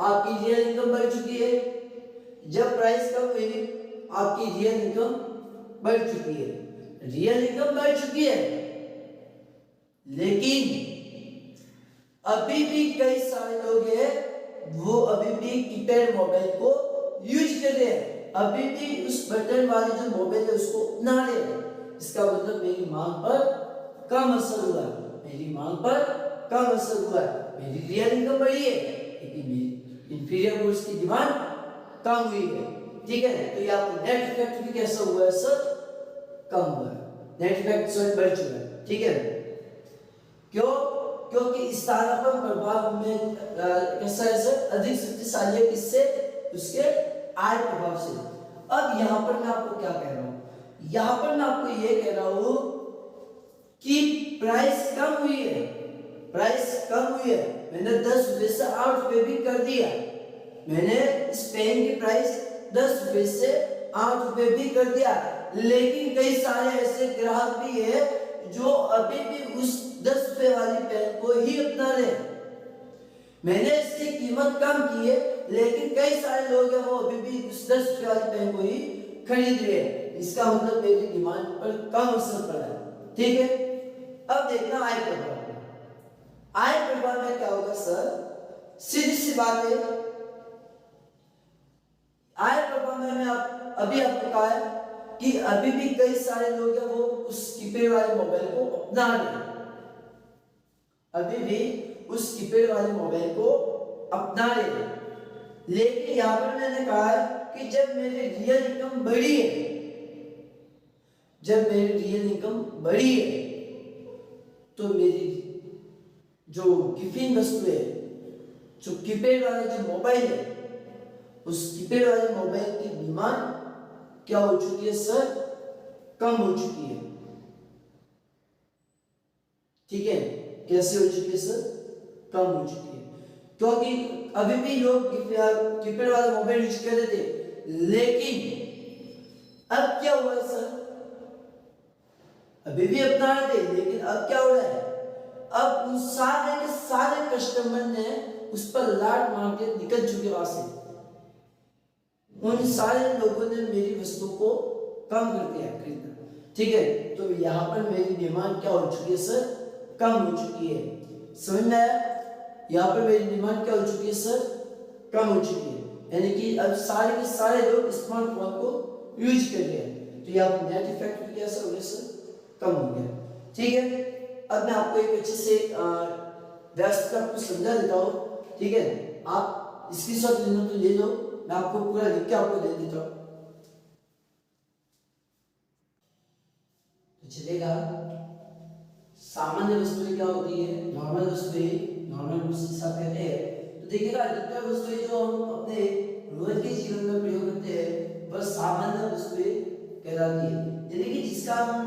आपकी रियल इनकम बढ़ चुकी है, जब प्राइस कम हुई आपकी रियल इनकम बढ़ चुकी है, रियल इनकम बढ़ चुकी है, लेकिन अभी भी कई सारे लोग हैं वो अभी भी कीपैड मोबाइल को यूज कर रहे हैं, अभी भी उस बटन वाले जो मोबाइल है उसको अपना रहे हैं। इसका मतलब मेरी मांग पर कम असर हुआ, मेरी मांग पर कम असर हुआ, मेरी रियल इनकम बढ़ी है लेकिन मेरी इंफीरियर गुड्स की डिमांड कम हुई है, ठीक है। तो ये आपको नेट इफेक्ट भी कैसा हुआ है सर, कम हुआ है, नेट इफेक्ट सर बढ़ चुका है, ठीक है। क्यों, क्योंकि स्थानापन्न प्रभाव में कैसा है सर, अधिक शक्तिशाली है, किससे, उसके आय प्रभाव से। अब यहां पर मैं आपको क्या कह रहा हूं, यहां पर मैं आपको ये कह रहा हूं कि प्राइस कम हुई है, प्राइस कम हुई है। मैंने 10 रुपए से 8 रुपए भी कर दिया, मैंने इस पेन की प्राइस 10 रुपए से 8 रुपए भी कर दिया, लेकिन कई सारे ऐसे ग्राहक भी है जो अभी भी उस 10 रुपए वाली पेन को ही अपना रहे। मैंने इसकी कीमत कम की है, लेकिन कई सारे लोग हैं वो अभी भी उस 10 रुपए वाली पेन को ही खरीद रहे हैं। इसका मतलब मेरी डिमांड पर कम असर पड़ा है, ठीक है। अब देखना आय प्रभाव में, आय प्रभाव में क्या होगा सर, सीधी सी बात है। आय प्रभाव में मैं अभी आपको कहा है कि अभी भी कई सारे लोग हैं वो उस कीपैड वाले मोबाइल को अपना रहे हैं, अभी भी उस कीपैड वाले मोबाइल को अपना रहे हैं। लेकिन यहां पर मैंने कहा है कि जब मेरी रियल इनकम बढ़ी है, जब मेरी रियल इनकम बढ़ी है, तो मेरी जो गिफ्टिंग वस्तु है, जो कीपैड वाला जो मोबाइल है, उस कीपैड वाले मोबाइल की डिमांड क्या हो चुकी है सर, कम हो चुकी है, ठीक है। कैसे हो चुकी है सर, कम हो चुकी है, क्योंकि अभी भी लोग कीपैड वाला मोबाइल यूज कर रहे थे, लेकिन अब क्या हुआ सर, अभी भी अपना रहे थे, लेकिन अब क्या हो रहा है, अब उन सारे के सारे कस्टमर ने उस पर लाट मार के निकल चुके वहां से, उन सारे लोगों ने मेरी वस्तु को कम कर दिया खरीदना, ठीक है। तो यहाँ पर मेरी डिमांड क्या हो चुकी है सर, कम हो चुकी है, समझ में आया। यहाँ पर मेरी डिमांड क्या हो चुकी है सर, कम हो चुकी है, यानी कि अब सारे के सारे लोग स्मार्टफोन को यूज कर रहे हैं, तो यहाँ पर नेट इफेक्ट क्या सर हो गया सर, कम हो गया, ठीक है। अब मैं आपको एक अच्छे से व्यवस्था आपको समझा देता हूँ, ठीक है। आप स्क्रीनशॉट लेना तो ले लो, मैं आपको पूरा लिख के आपको दे देता हूँ, तो चलेगा। सामान्य वस्तुएं क्या होती है, नॉर्मल वस्तुएं, नॉर्मल वस्तु सब कहते हैं। तो देखिएगा अधिकतर वस्तुएं जो हम अपने रोज के जीवन में प्रयोग करते हैं वह सामान्य वस्तुएं कहलाती है, यानी कि जिसका हम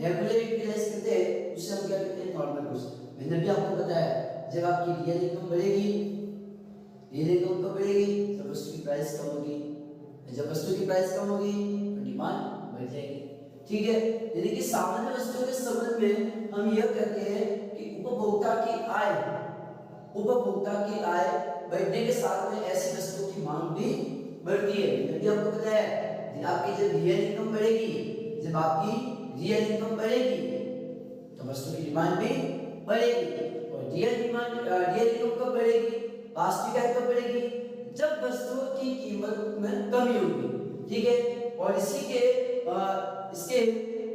रेगुलर यूटिलाइज करते हैं उसे हम क्या कहते हैं, नॉर्मल वस्तु। मैंने भी आपको बताया जब आपकी रियल इनकम बढ़ेगी, रियल इनकम कब बढ़ेगी, जब वस्तु की प्राइस कम होगी, जब वस्तु की प्राइस कम होगी तो डिमांड बढ़ जाएगी, ठीक है। यानी कि सामान्य वस्तुओं के संबंध में हम यह कहते हैं कि उपभोक्ता की आय, उपभोक्ता की आय बढ़ने के साथ में ऐसी वस्तुओं की मांग भी बढ़ती है। मैंने आपको बताया आपकी जब रियल इनकम बढ़ेगी, जब आपकी रियल इनकम बढ़ेगी तो वस्तु की डिमांड भी बढ़ेगी, और रियल इनकम कब बढ़ेगी, वास्तविक आय कब बढ़ेगी, जब वस्तुओं की कीमत में कमी होगी, ठीक है। और इसी के इसके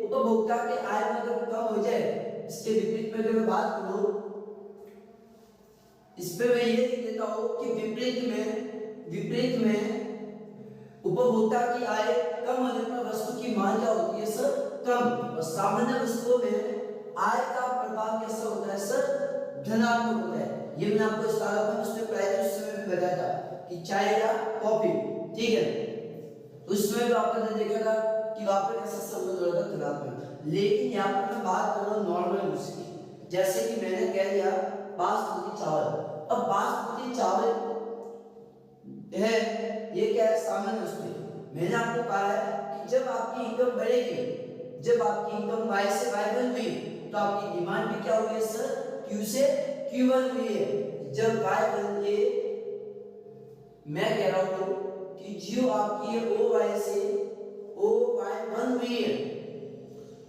उपभोक्ता के आय में अगर कम हो जाए, इसके विपरीत में अगर मैं बात करूं, इस पे मैं ये लिख देता हूं कि विपरीत में उपभोक्ता की आय कम होने पर वस्तु की मांग क्या होती है सर, कम। और सामान्य वस्तुओं में आय का प्रभाव कैसा होता है सर, धनात्मक होता है। ये मैंने आपको उसमें पहले उस समय भी बताया था कि चाय या कॉफी, ठीक है, तो उस समय भी आपने देखा था कि वहां पर कैसा संबंध हो रहा था, धनात्मक। लेकिन यहाँ पर मैं बात कर रहा हूँ नॉर्मल यूज की, जैसे कि मैंने कह दिया बासमती चावल। अब बासमती चावल है, ये क्या है, सामान्य वस्तु है। मैंने आपको कहा है कि जब आपकी इनकम बढ़ेगी, जब आपकी इनकम y से y1 हुई तो आपकी डिमांड भी क्या हुई है सर, q से q1 हुई है। जब y1 ये मैं कह रहा हूं कि जो आपकी OY से OY1 हुई है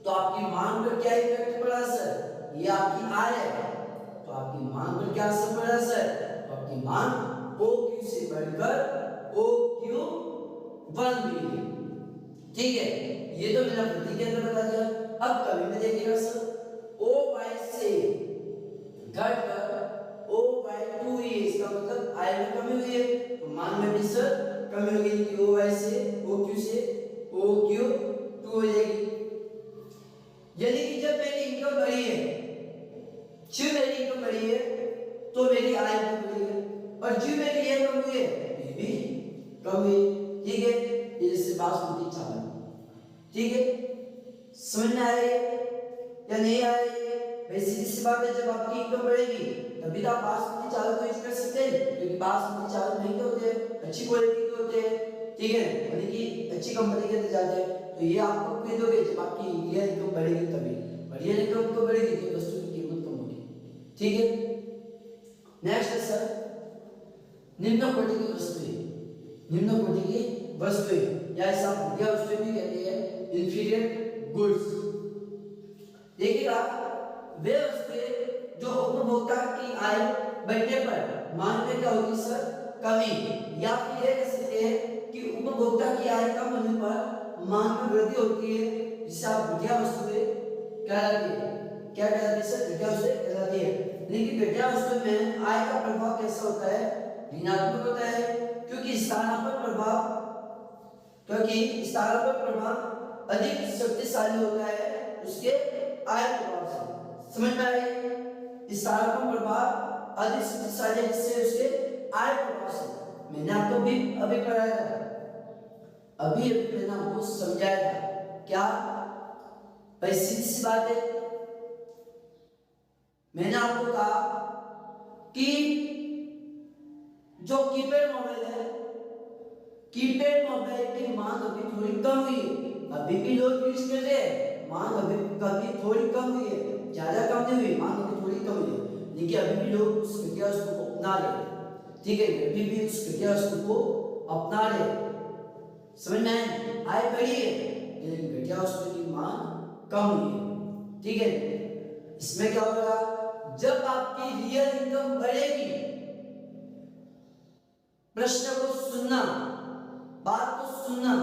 तो आपकी मांग पर क्या इफेक्ट पड़ा सर, ये आपकी आय है, तो आपकी मांग पर क्या असर पड़ा सर, तो आपकी मांग OQ से बढ़कर OQ1 हुई है, ठीक है। ये तो मैंने वृद्धि के अंदर बता दिया। अब कमी में देखिएगा सर, OY से घटकर OY2 हुई है, इसका मतलब आय में कमी हुई है, तो मांग में भी सर कमी होगी कि OY से OQ से OQ2 हो जाएगी। यानी कि जब मेरी इनकम बढ़ी है, जो मेरी इनकम बढ़ी है तो मेरी आय भी बढ़ी है, और जो मेरी ये कम हुई है ये भी कम हुई। ये जैसे बासमती चावल। ठीक है, समझ में आ रही है या नहीं आ रही है? भाई सीधी सी बात है, जब आपकी इनकम बढ़ेगी तभी तो आप बासमती चावल को यूज कर सकते हैं, क्योंकि बासमती चावल महंगे होते हैं, अच्छी क्वालिटी के होते हैं। ठीक है, यानी कि अच्छी कंपनी के अंदर जाते हैं। तो ये आपको खरीदोगे जब आपकी रियल इनकम बढ़ेगी तभी, और रियल इनकम को बढ़ेगी तो वस्तु की कीमत कम होगी। ठीक है, नेक्स्ट है सर निम्न कोटि की वस्तुएं। निम्न कोटि की वस्तुएं या ऐसा घटिया वस्तुएं भी कहते हैं, इंफीरियर गुड्स। देखिएगा वे वस्तुएं जो उपभोक्ता की आय बढ़ने पर मांग में क्या होगी सर, कमी, या फिर ये कह सकते हैं कि उपभोक्ता की आय कम होने पर मांग में वृद्धि होती है, जिसे आप घटिया वस्तुएं कहलाती है। क्या कहलाती है सर? घटिया वस्तुएं कहलाती है। लेकिन घटिया वस्तुओं में आय का प्रभाव कैसा होता है? ऋणात्मक होता है, क्योंकि स्थानापन्न प्रभाव अधिक शक्तिशाली होता है उसके आय प्रभाव से। समझ में आई? स्थानापन्न प्रभाव अधिक शक्तिशाली है जिससे उसके आय प्रभाव से। मैंने आपको अभी पढ़ाया था, अभी मैंने आपको समझाया था। क्या भाई सीधी सी बात है, मैंने आपको कहा कि जो कीपैड मोबाइल है, कीपैड मोबाइल की मांग अभी थोड़ी कम हुई है, अभी भी लोग यूज कर रहे हैं, मांग अभी कभी थोड़ी कम हुई है, ज्यादा कम नहीं हुई, मांग अभी थोड़ी कम हुई है, लेकिन अभी भी लोग उस घटिया वस्तु को अपना रहे हैं। ठीक है, अभी भी उस घटिया वस्तु को अपना रहे हैं। समझ में आय बढ़ी है लेकिन घटिया वस्तु की मांग कम हुई है। ठीक है, इसमें क्या होगा, जब आपकी रियल इनकम बढ़ेगी, प्रश्न को सुनना, बात को सुनना,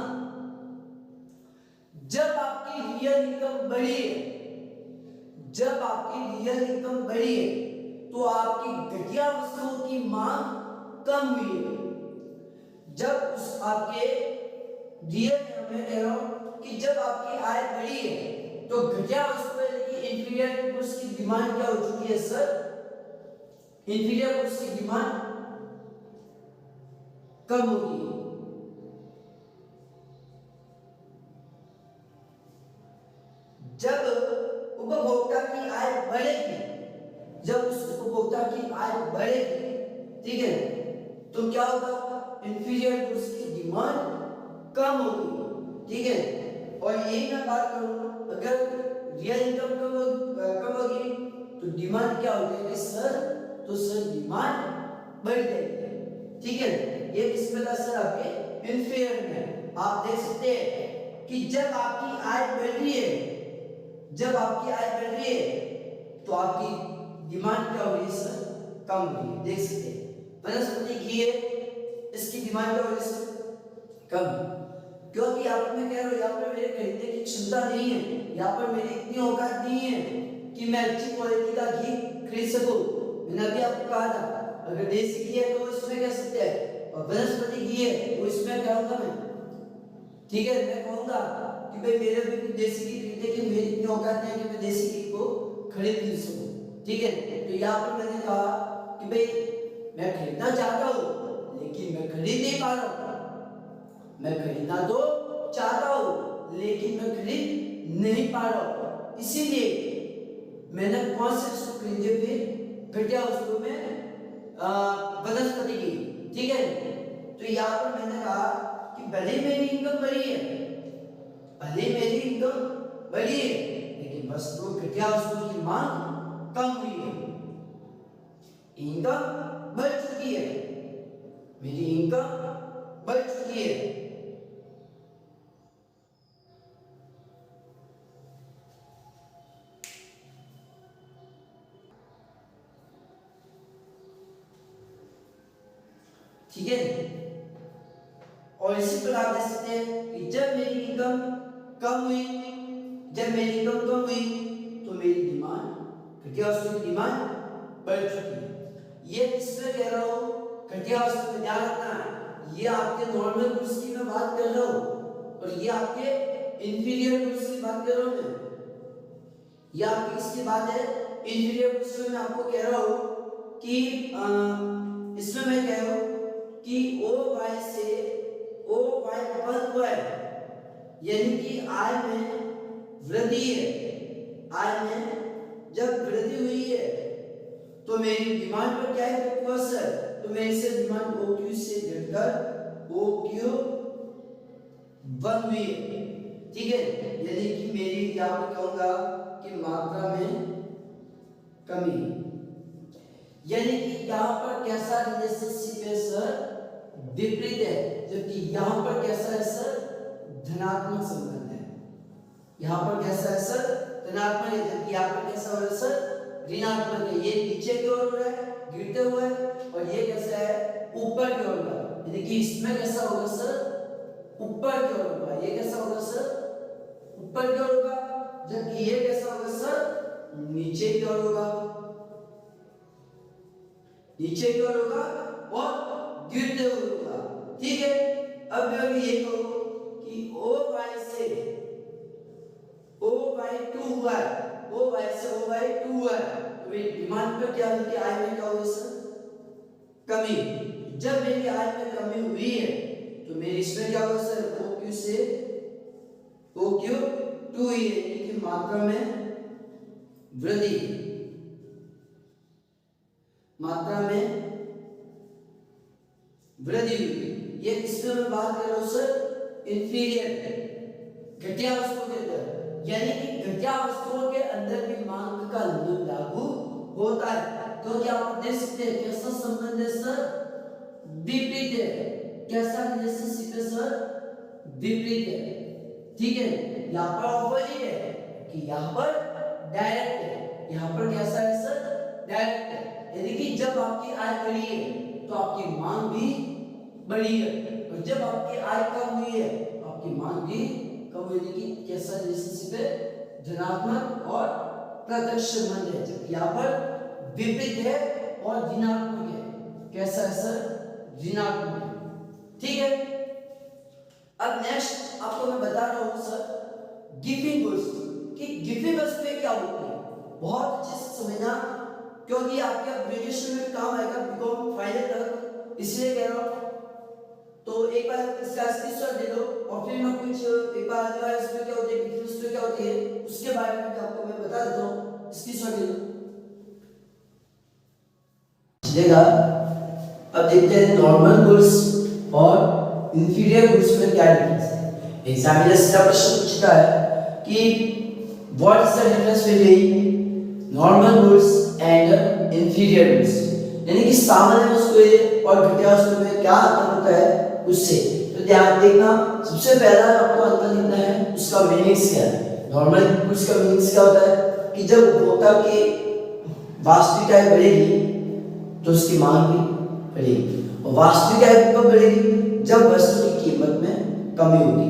जब आपकी रियल इनकम बढ़ी है, जब आपकी रियल इनकम बढ़ी है तो आपकी घटिया वस्तुओं की मांग कम हुई है। जब उस आपके रियल में कह रहा हूं कि जब आपकी आय बढ़ी है तो घटिया वस्तुएं की इंफीरियर गुड्स की डिमांड क्या हो चुकी है सर? इंफीरियर गुड्स की डिमांड कम होगी। जब उपभोक्ता की आय बढ़ेगी, जब उस उपभोक्ता की आय बढ़ेगी, ठीक है, तो क्या होगा, इंफीरियर गुड्स की डिमांड कम होगी। ठीक है, और यही मैं बात करूं, अगर रियल इनकम कम होगी तो डिमांड क्या हो जाएगी सर? तो सर डिमांड बढ़ जाएगी। ठीक है, ये किसमें था सर? आपके इंफीरियर में। आप देख सकते हैं कि जब आपकी आय बढ़ रही है, जब आपकी आय बढ़ रही है तो आपकी डिमांड क्या हो रही है सर? कम हो रही है। देख सकते हैं वनस्पति घी है, इसकी डिमांड क्या हो रही है सर? कम, क्योंकि यहाँ पर मैं कह रहा हूँ यहाँ पर मेरे खरीदने की क्षमता नहीं है, यहाँ पर मेरी इतनी औकात नहीं है कि मैं अच्छी क्वालिटी का घी खरीद सकूं। मैंने अभी आपको कहा था अगर देसी घी है तो इसमें कह सकते हैं, और वनस्पति घी है वो इसमें कहूंगा मैं। ठीक है, मैं कहूंगा कि भाई मेरे भी देसी घी खरीदने की मेरी इतनी औकात नहीं है कि मैं देसी घी को खरीद सकूं। ठीक है, तो यहाँ पर मैंने कहा कि भाई मैं खरीदना चाहता हूँ लेकिन मैं खरीद नहीं पा रहा हूँ। मैं खरीदना तो चाहता हूँ लेकिन मैं खरीद नहीं पा रहा हूँ, इसीलिए मैंने कौन से वस्तु खरीदे? फिर घटिया वस्तु में वनस्पति की। ठीक है, तो यहाँ पर मैंने कहा कि भले मेरी इनकम बढ़ी है, भले मेरी इनकम बढ़ी है, लेकिन वस्तु घटिया वस्तु की मांग कम हुई है। इनकम बढ़ चुकी है, मेरी इनकम बढ़ चुकी है। ठीक है, और इसी प्रकार देख सकते हैं कि जब मेरी इनकम कम हुई, जब मेरी इनकम कम हुई तो मेरी डिमांड, घटिया वस्तु की डिमांड बढ़ चुकी है। ये किसमें कह रहा हूँ? घटिया वस्तु में ध्यान रखना है, ये आपके नॉर्मल गुड्स की मैं बात कर रहा हूँ और ये आपके इंफीरियर गुड्स की बात कर रहा हूँ मैं। ये आपकी किसकी बात है? इंफीरियर गुड्स में मैं आपको कह रहा हूँ कि इसमें मैं कह रहा हूँ कि ओ वाई बंद हुआ है, यानी कि आय में वृद्धि है। आय में जब वृद्धि हुई है तो मेरी डिमांड पर क्या इफेक्ट हुआ सर? तो मेरी से डिमांड OQ से घटकर OQ बन हुई है, ठीक है। यानी कि मेरी यहाँ पर क्या होगा कि मात्रा में कमी, यानी कि यहाँ पर कैसा रिलेशनशिप है सर? विपरीत है। जबकि यहाँ पर कैसा है सर? धनात्मक संबंध है। यहाँ पर कैसा है सर? धनात्मक है। जबकि यहाँ पर कैसा हो रहा है सर? ऋणात्मक है। ये नीचे की ओर हो रहा है, गिरते हुए, और ये कैसा है? ऊपर की ओर होगा। यानी कि इसमें कैसा होगा सर? ऊपर की ओर होगा। ये कैसा होगा सर? ऊपर की ओर होगा। जबकि ये कैसा होगा सर? नीचे की ओर होगा, नीचे की ओर होगा और गिरते हुए होगा, ठीक है। अब मैं ये कहूं कि OY से OY2 हुआ है, OY से OY2 हुआ है, तो मेरी डिमांड पर क्या हुई कि आय में क्या होगी सर? कमी। जब मेरी आय में कमी हुई है तो मेरी इसमें क्या होगा सर? OQ से OQ2 हुई है, यानी कि मात्रा में वृद्धि, मात्रा में वृद्धि हुई। ये किसमें मैं बात कर रहा हूं सर? इंफीरियर, घटिया वस्तुओं के अंदर, यानी कि घटिया वस्तुओं के अंदर भी मांग का नियम लागू होता है। तो क्या आप देख सकते हैं कैसा संबंध है सर? विपरीत है। कैसा रिलेशनशिप है सर? विपरीत है, ठीक है। यहाँ पर ऑपोजिट है कि यहाँ पर डायरेक्ट है, यहाँ पर कैसा है सर? डायरेक्ट है। यानी कि जब आपकी आय बढ़ी है तो आपकी मांग भी बढ़ी है, और जब आपकी आय कम हुई है तो आपकी मांग भी कम हुई। कि कैसा रिलेशनशिप है? धनात्मक और प्रत्यक्ष संबंध है। जबकि यहाँ पर विपरीत है और ऋणात्मक है। कैसा है सर? ऋणात्मक है, ठीक है। अब नेक्स्ट आपको मैं बता रहा हूँ सर गिविंग गुड्स, कि गिविंग वस्तुएं क्या होती है। बहुत अच्छे से समझना, क्योंकि आपके ग्रेजुएशन में काम आएगा बीकॉम फाइनल तक, इसलिए कह रहा हूँ। तो एक बार इसका स्क्रीनशॉट ले लो, और फिर मैं कुछ एक बार इसमें क्या होती है, गिविंग वस्तुएं क्या होती है, उसके बारे में आपको मैं बता देता हूँ। स्क्रीनशॉट ले लो, चलेगा। अब देखते हैं नॉर्मल गुड्स और इंफीरियर गुड्स में क्या डिफरेंस है। एग्जामिनर से प्रश्न पूछता है कि what is the difference between normal goods and inferior goods, यानी कि सामान्य वस्तुएं और घटिया वस्तुओं में क्या अंतर होता है उससे। तो ध्यान देखना, सबसे पहला आपको अंतर लिखना है, उसका मीनिंग्स क्या है। नॉर्मल गुड्स का मीनिंग्स क्या होता है कि जब उपभोक्ता की वास्तविक आय बढ़ेगी तो उसकी मांग भी बढ़ेगी, और वास्तविक आय कब बढ़ेगी? जब वस्तु की कीमत में कमी होगी,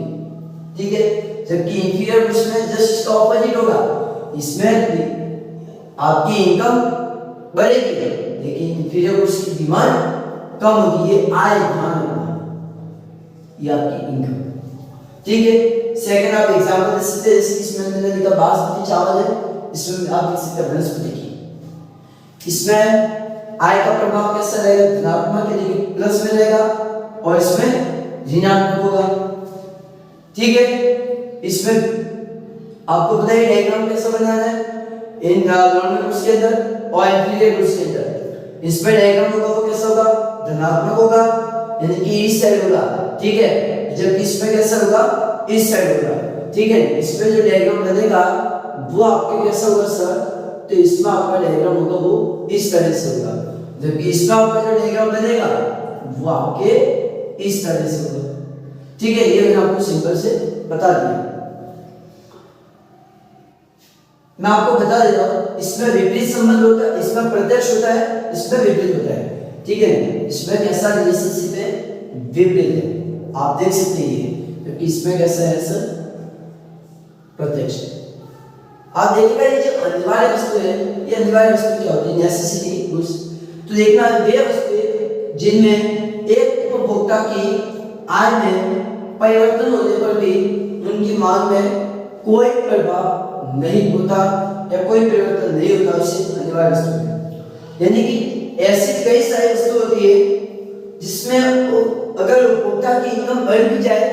ठीक है। जबकि इंफीरियर गुड्स में जस्ट इसका ऑपोजिट होगा, इसमें आपकी इनकम बढ़ेगी लेकिन इंफीरियर गुड्स की डिमांड कम होगी। ये आय ध्यान रखना, ये आपकी इनकम, ठीक है। सेकंड आप एग्जांपल दे सकते हैं, इसमें मैंने लिखा बासमती चावल है, इसमें आप देख सकते हैं वनस्पति की। इसमें आय का प्रभाव कैसा रहेगा? धनात्मक, यानी कि प्लस में रहेगा, और इसमें ऋणात्मक होगा, ठीक है। इसमें आपको बताइए डायग्राम कैसा बनाना है इन नॉर्मल गुड्स के अंदर और इंफीरियर गुड्स के अंदर। इसमें डायग्राम होगा वो कैसा होगा? धनात्मक होगा, यानी कि इस साइड होगा, ठीक है। जबकि इसमें कैसा होगा? इस साइड होगा, ठीक है। इसमें जो डायग्राम बनेगा वो आपके कैसा होगा सर? तो इसमें आपका डायग्राम होगा वो इस तरह से होगा, जबकि इसमें आपका जो डायग्राम बनेगा वो आपके इस तरह से होगा, ठीक है। ये मैंने आपको सिंपल से बता दिया। मैं आपको बता देता हूं, इसमें विपरीत संबंध होता है, इसमें प्रत्यक्ष होता है, इसमें विपरीत होता है, ठीक है। इसमें कैसा रिलेशनशिप है? विपरीत है, आप देख सकते हैं। क्योंकि इसमें कैसा है सर? प्रत्यक्ष। आप देखिएगा ये जो अनिवार्य वस्तु है, ये अनिवार्य वस्तु क्या होती है? Necessity goods. तो देखना वे वस्तुएं जिनमें एक उपभोक्ता की आय में परिवर्तन होने पर भी उनकी मांग में कोई प्रभाव नहीं होता या कोई परिवर्तन नहीं होता, उसे अनिवार्य वस्तु है। यानी कि ऐसी कई सारी वस्तु होती है जिसमें अगर उपभोक्ता की इनकम बढ़ भी जाए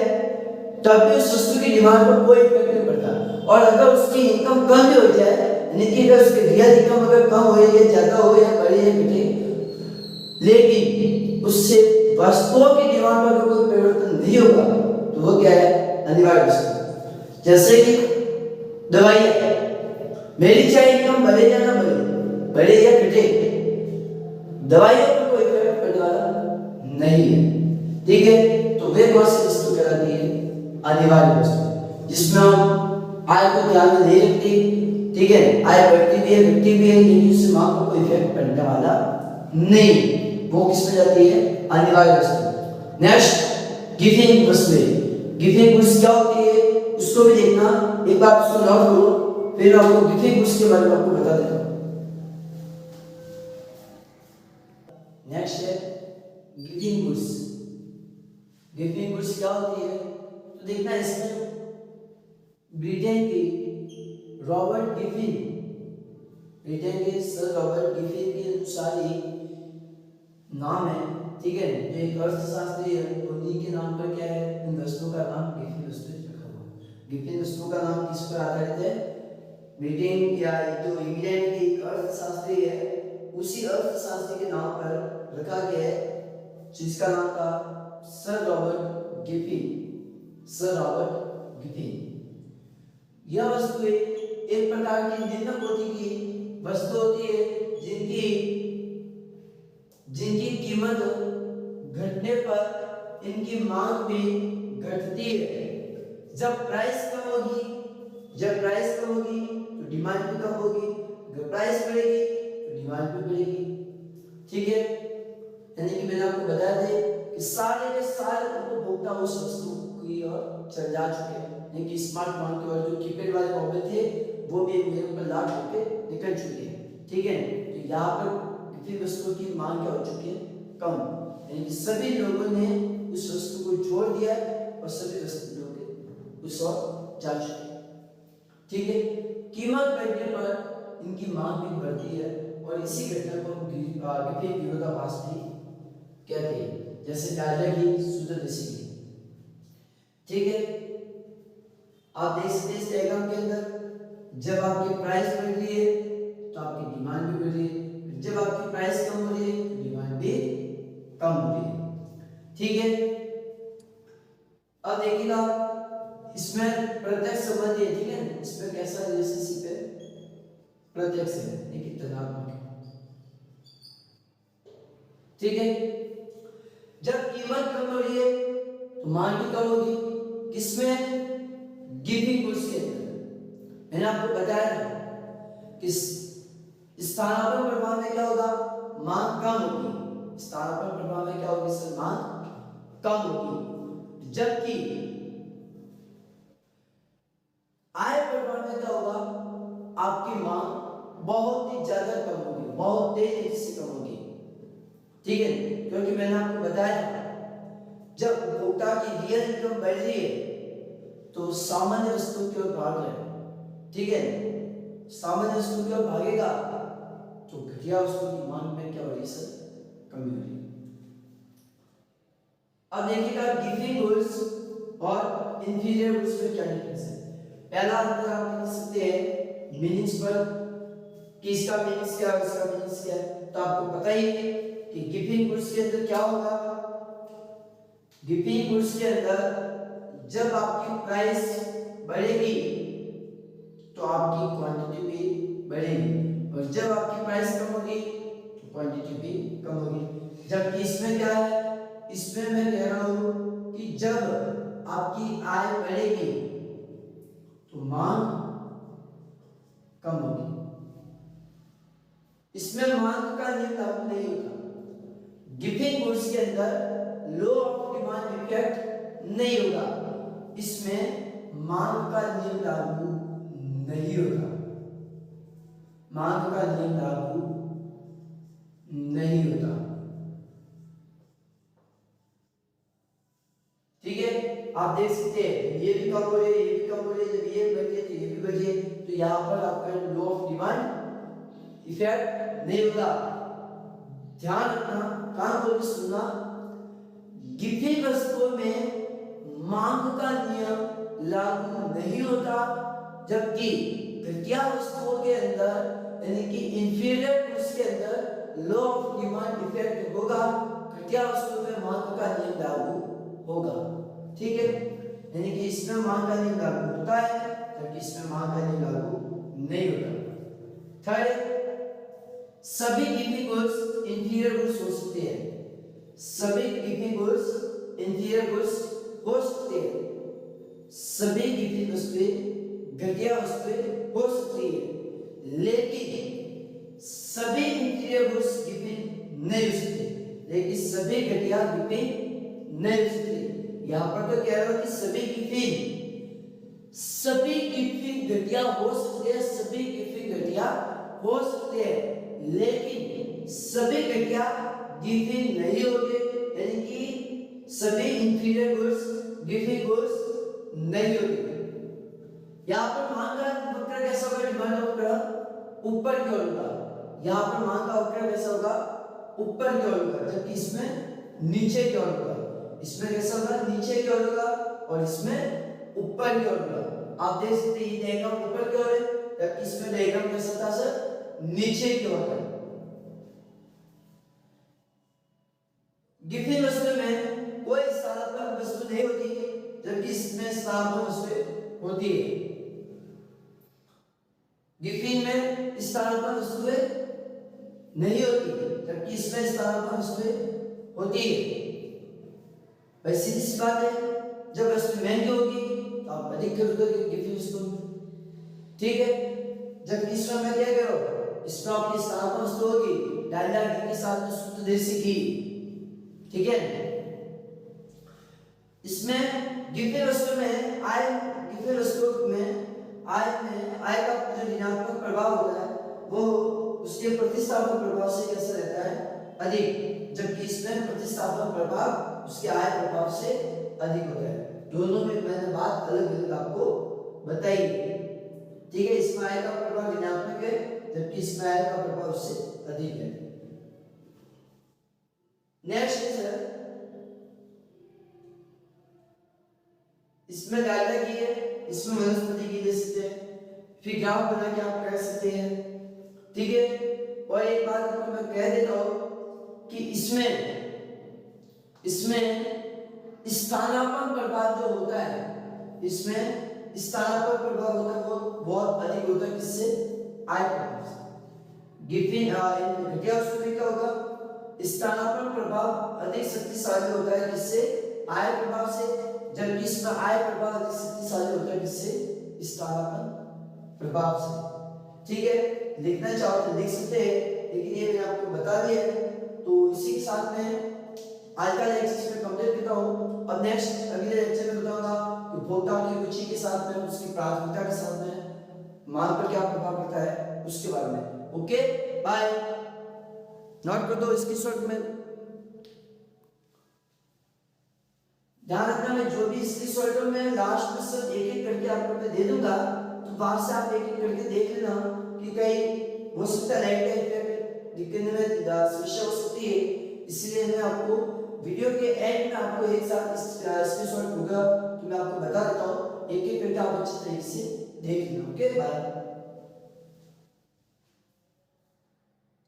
तब भी उस वस्तु की डिमांड पर कोई इफेक्ट नहीं पड़ता। और अगर उसकी इनकम कम भी हो जाए, यानी कि अगर उसकी रियल इनकम अगर कम हो या ज्यादा हो या बढ़े या घटे, लेकिन उससे वस्तुओं की डिमांड पर कोई परिवर्तन नहीं होगा तो वो क्या है, अनिवार्य वस्तु। जैसे कि दवाइयाँ, मेरी चाहे इनकम बढ़े या ना बढ़े, बढ़े या घटे, दवाइयों पर कोई इफेक्ट पड़ने वाला नहीं है। ठीक है, तो वे कौन सी वस्तु कहलाती है, अनिवार्य वस्तु, जिसमें हम आय को ध्यान में नहीं रखते। ठीक है, आय बढ़ती भी है घटती भी है, लेकिन उससे मांग पर कोई इफेक्ट पड़ने वाला नहीं, वो किसमें जाती है, अनिवार्य वस्तु। नेक्स्ट, गिविंग वस्तुएं। गिविंग गुड्स क्या होती है उसको भी देखना, एक बार उसको नोट करो, फिर मैं आपको गिविंग गुड्स के बारे में आपको बता देता हूं। नेक्स्ट है गिविंग गुड्स। गिविंग गुड्स क्या होती है तो देखना, इसमें ब्रिटेन की रॉबर्ट गिफिन, ब्रिटेन के सर रॉबर्ट गिफिन के अनुसार ही नाम है। ठीक है, जो एक अर्थशास्त्री है, उन्हीं के नाम पर क्या है, इन वस्तुओं का नाम गिफिन वस्तुएं रखा हुआ। गिफिन वस्तुओं का नाम किस पर आधारित है, ब्रिटेन या जो इंग्लैंड के एक अर्थशास्त्री है, उसी अर्थशास्त्री के नाम पर रखा गया है, जिसका नाम था sir Robert Giffen, sir Robert Giffen. यह वस्तुएं एक प्रकार की निम्न कोटि की वस्तु होती है जिनकी कीमत घटने पर इनकी मांग भी घटती है। जब प्राइस कम होगी तो डिमांड भी कम होगी, अगर प्राइस बढ़ेगी तो डिमांड भी बढ़ेगी। ठीक है, यानी कि मैंने आपको बता दे कि सारे के सारे उपभोक्ता उस वस्तु की ओर चल जा चुके हैं, यानी कि स्मार्टफोन की ओर, जो कीपैड वाले मोबाइल थे वो भी मेरे ऊपर लाट होके निकल चुके हैं। ठीक है, तो यहाँ पर किसी वस्तु की मांग क्या हो चुकी है, कम, यानी कि सभी लोगों ने उस वस्तु को छोड़ दिया और सभी वस्तु लोग उस ओर जा चुके हैं। ठीक है, कीमत बढ़ने पर इनकी मांग भी बढ़ती है और इसी घटना को हम गिफिन विरोधाभास भी कहते हैं, जैसे डायलॉग की शुद्धदेशी की। ठीक है, आप देख सकते हैं इस डायग्राम के अंदर, जब आपकी प्राइस बढ़ रही है तो आपकी डिमांड भी बढ़ रही है, जब आपकी प्राइस कम हो रही है तो डिमांड भी कम हो रही है। ठीक है, अब देखिएगा इसमें प्रत्यक्ष संबंध है। ठीक है, इसमें कैसा रिलेशनशिप है, प्रत्यक्ष है, लेकिन धनात्मक है। ठीक है, जब कीमत कम हो रही है तो मांग भी कम होगी, किसमें, गिविंग गुड्स के अंदर। मैंने आपको बताया था कि स्थानापन्न प्रभाव में क्या होगा, मांग कम होगी, स्थानापन्न प्रभाव में क्या होगी सर, मांग कम होगी, जबकि आय प्रभाव में क्या होगा, आपकी मांग बहुत ही ज्यादा कम होगी, बहुत तेजी से कम होगी। ठीक है, क्योंकि मैंने आपको बताया जब उपभोक्ता की रियल इनकम बढ़ रही है तो सामान्य वस्तु की ओर भाग रहा है। ठीक है, सामान्य वस्तु की ओर भागेगा तो घटिया वस्तु की मांग में क्या हो रही है सर, कमी हो रही है। अब देखिएगा गिविंग गुड्स और इंफीरियर गुड्स में क्या डिफरेंस है। पहला अंतर आप देख सकते हैं मीनिंग्स पर, कि इसका मीनिंग्स क्या है, इसका मीनिंग्स क्या है। तो आपको पता ही है कि गिविंग गुड्स के अंदर क्या होगा, गिविंग गुड्स के अंदर जब आपकी प्राइस बढ़ेगी तो आपकी क्वांटिटी भी बढ़ेगी, और जब आपकी प्राइस कम होगी तो क्वांटिटी भी कम होगी। जबकि इसमें क्या है, इसमें मैं कह रहा हूं कि जब आपकी आय बढ़ेगी तो मांग कम होगी। इसमें मांग का नियम लागू नहीं होता, गिविंग गुड्स के अंदर लॉ ऑफ डिमांड इफेक्ट नहीं होगा, इसमें मांग का नियम लागू नहीं होता, मांग का नियम लागू नहीं होता। ठीक है, आप देख सकते हैं ये भी कम हो रही है, ये भी कम हो रही है, जब ये बढ़ गई तो ये भी बढ़ गई, तो यहाँ पर आपका लॉ ऑफ डिमांड इफेक्ट नहीं होगा। ध्यान रखना, कान खोल के सुनना, गिफिन वस्तुओं में मांग का नियम लागू नहीं होता, जबकि घटिया वस्तुओं के अंदर यानी कि इंफीरियर गुड्स के अंदर लॉ ऑफ डिमांड इफेक्ट होगा, घटिया वस्तुओं में मांग का नियम लागू होगा। ठीक है, यानी कि इसमें मांग का नियम लागू होता है जबकि इसमें मांग का नियम लागू नहीं होता। थर्ड, सभी गिफिन गुड्स इंफीरियर गुड्स हो सकते हैं। सभी गिफिन गुड्स इंफीरियर गुड्स हो सकते हैं। सभी गिफिन वस्तुएं घटिया वस्तुएं हो सकती है, लेकिन सभी इंफीरियर गुड्स गिफिन नहीं हो सकते। लेकिन सभी घटिया गिफिन नहीं हो सकते। यहां पर तो कह रहा हूं कि सभी गिफिन घटिया हो सकते हैं, सभी गिफिन घटिया हो सकते हैं, लेकिन सभी घटिया गिफिन नहीं होते, यानी कि सभी इंफीरियर गुड्स गिफिन गुड्स नहीं होते। यहां पर मांग का वक्र कैसा होगा? डिमांड वक्र ऊपर की ओर होगा। यहां पर मांग का वक्र कैसा होगा? ऊपर की ओर होगा, जबकि इसमें नीचे की ओर होगा। इसमें कैसा होगा? नीचे की ओर होगा और इसमें ऊपर की ओर होगा। आप देख सकते हैं ये डायग्राम ऊपर की ओर है, जबकि इसमें डायग्राम कैसा था सर? नीचे की ओर है। गिफिन वस्तु में कोई स्थानापन्न वस्तु नहीं होती, जबकि इसमें स्थानापन्न वस्तु होती है। गिफिन में स्थानापन्न वस्तुएं नहीं होती, जबकि इसमें स्थानापन्न वस्तुएं होती है। भाई सीधी सी बात है, जब वस्तु महंगी होगी तो आप अधिक खरीदोगे गिफिन वस्तु। ठीक है, जबकि इसमें मैं क्या कह रहा हूं, इसमें आपकी स्थानापन्न वस्तु होगी डालडा घी के साथ में शुद्ध देसी घी। ठीक है, इसमें गिफिन वस्तु में गिफिन वस्तु में आय का जो ऋणात्मक प्रभाव होता है वो उसके प्रतिस्थापन प्रभाव से कैसा रहता है? अधिक, जबकि इसमें प्रतिस्थापन प्रभाव उसके आय प्रभाव से अधिक होता है। दोनों में मैंने बात अलग अलग आपको बताई। ठीक है, इसमें आय का प्रभाव ऋणात्मक है, जबकि इसमें आय का प्रभाव उससे अधिक है। नेक्स्ट है सर, इसमें डालडा घी है, इसमें वनस्पति घी ले सकते हैं, फिर ग्राफ बना के आप कर सकते हैं। ठीक है, और एक बात आपको मैं कह देता हूं कि इसमें स्थानापन्न प्रभाव जो होता है, इसमें स्थानापन्न प्रभाव होता है वो बहुत अधिक होता है। किससे? आय प्रभाव से। गिफिन घटिया वस्तु में क्या होगा? स्थानापन्न प्रभाव अधिक शक्तिशाली होता है, किससे? आय प्रभाव से, जबकि इसमें आय प्रभाव अधिक शक्तिशाली होता है, किससे? स्थानापन्न प्रभाव से। ठीक है, लिखना चाहो तो लिख सकते हैं, लेकिन ये मैंने आपको बता दिया है। तो इसी के साथ में आज का लेक्चर में कंप्लीट करता हूँ। अब नेक्स्ट अगले लेक्चर में बताऊंगा कि उपभोक्ताओं की रुचि के साथ में, उसकी प्राथमिकता के साथ में मांग पर क्या प्रभाव पड़ता है उसके बारे में। Okay, bye. नोट कर दो इसकी शॉर्ट में, ध्यान रखना। मैं जो भी इसकी शॉर्ट में लास्ट में सब एक एक करके आपको मैं दे दूंगा, तो वहां से आप एक एक करके देख लेना कि कहीं हो सकता है लाइट का इफेक्ट दिखने में समस्या हो सकती है। इसलिए मैं आपको वीडियो के एंड में आपको एक साथ इसकी शॉर्ट होगा तो मैं आपको बता देता हूँ, एक एक करके आप अच्छी तरीके से देख लेना। Okay, bye.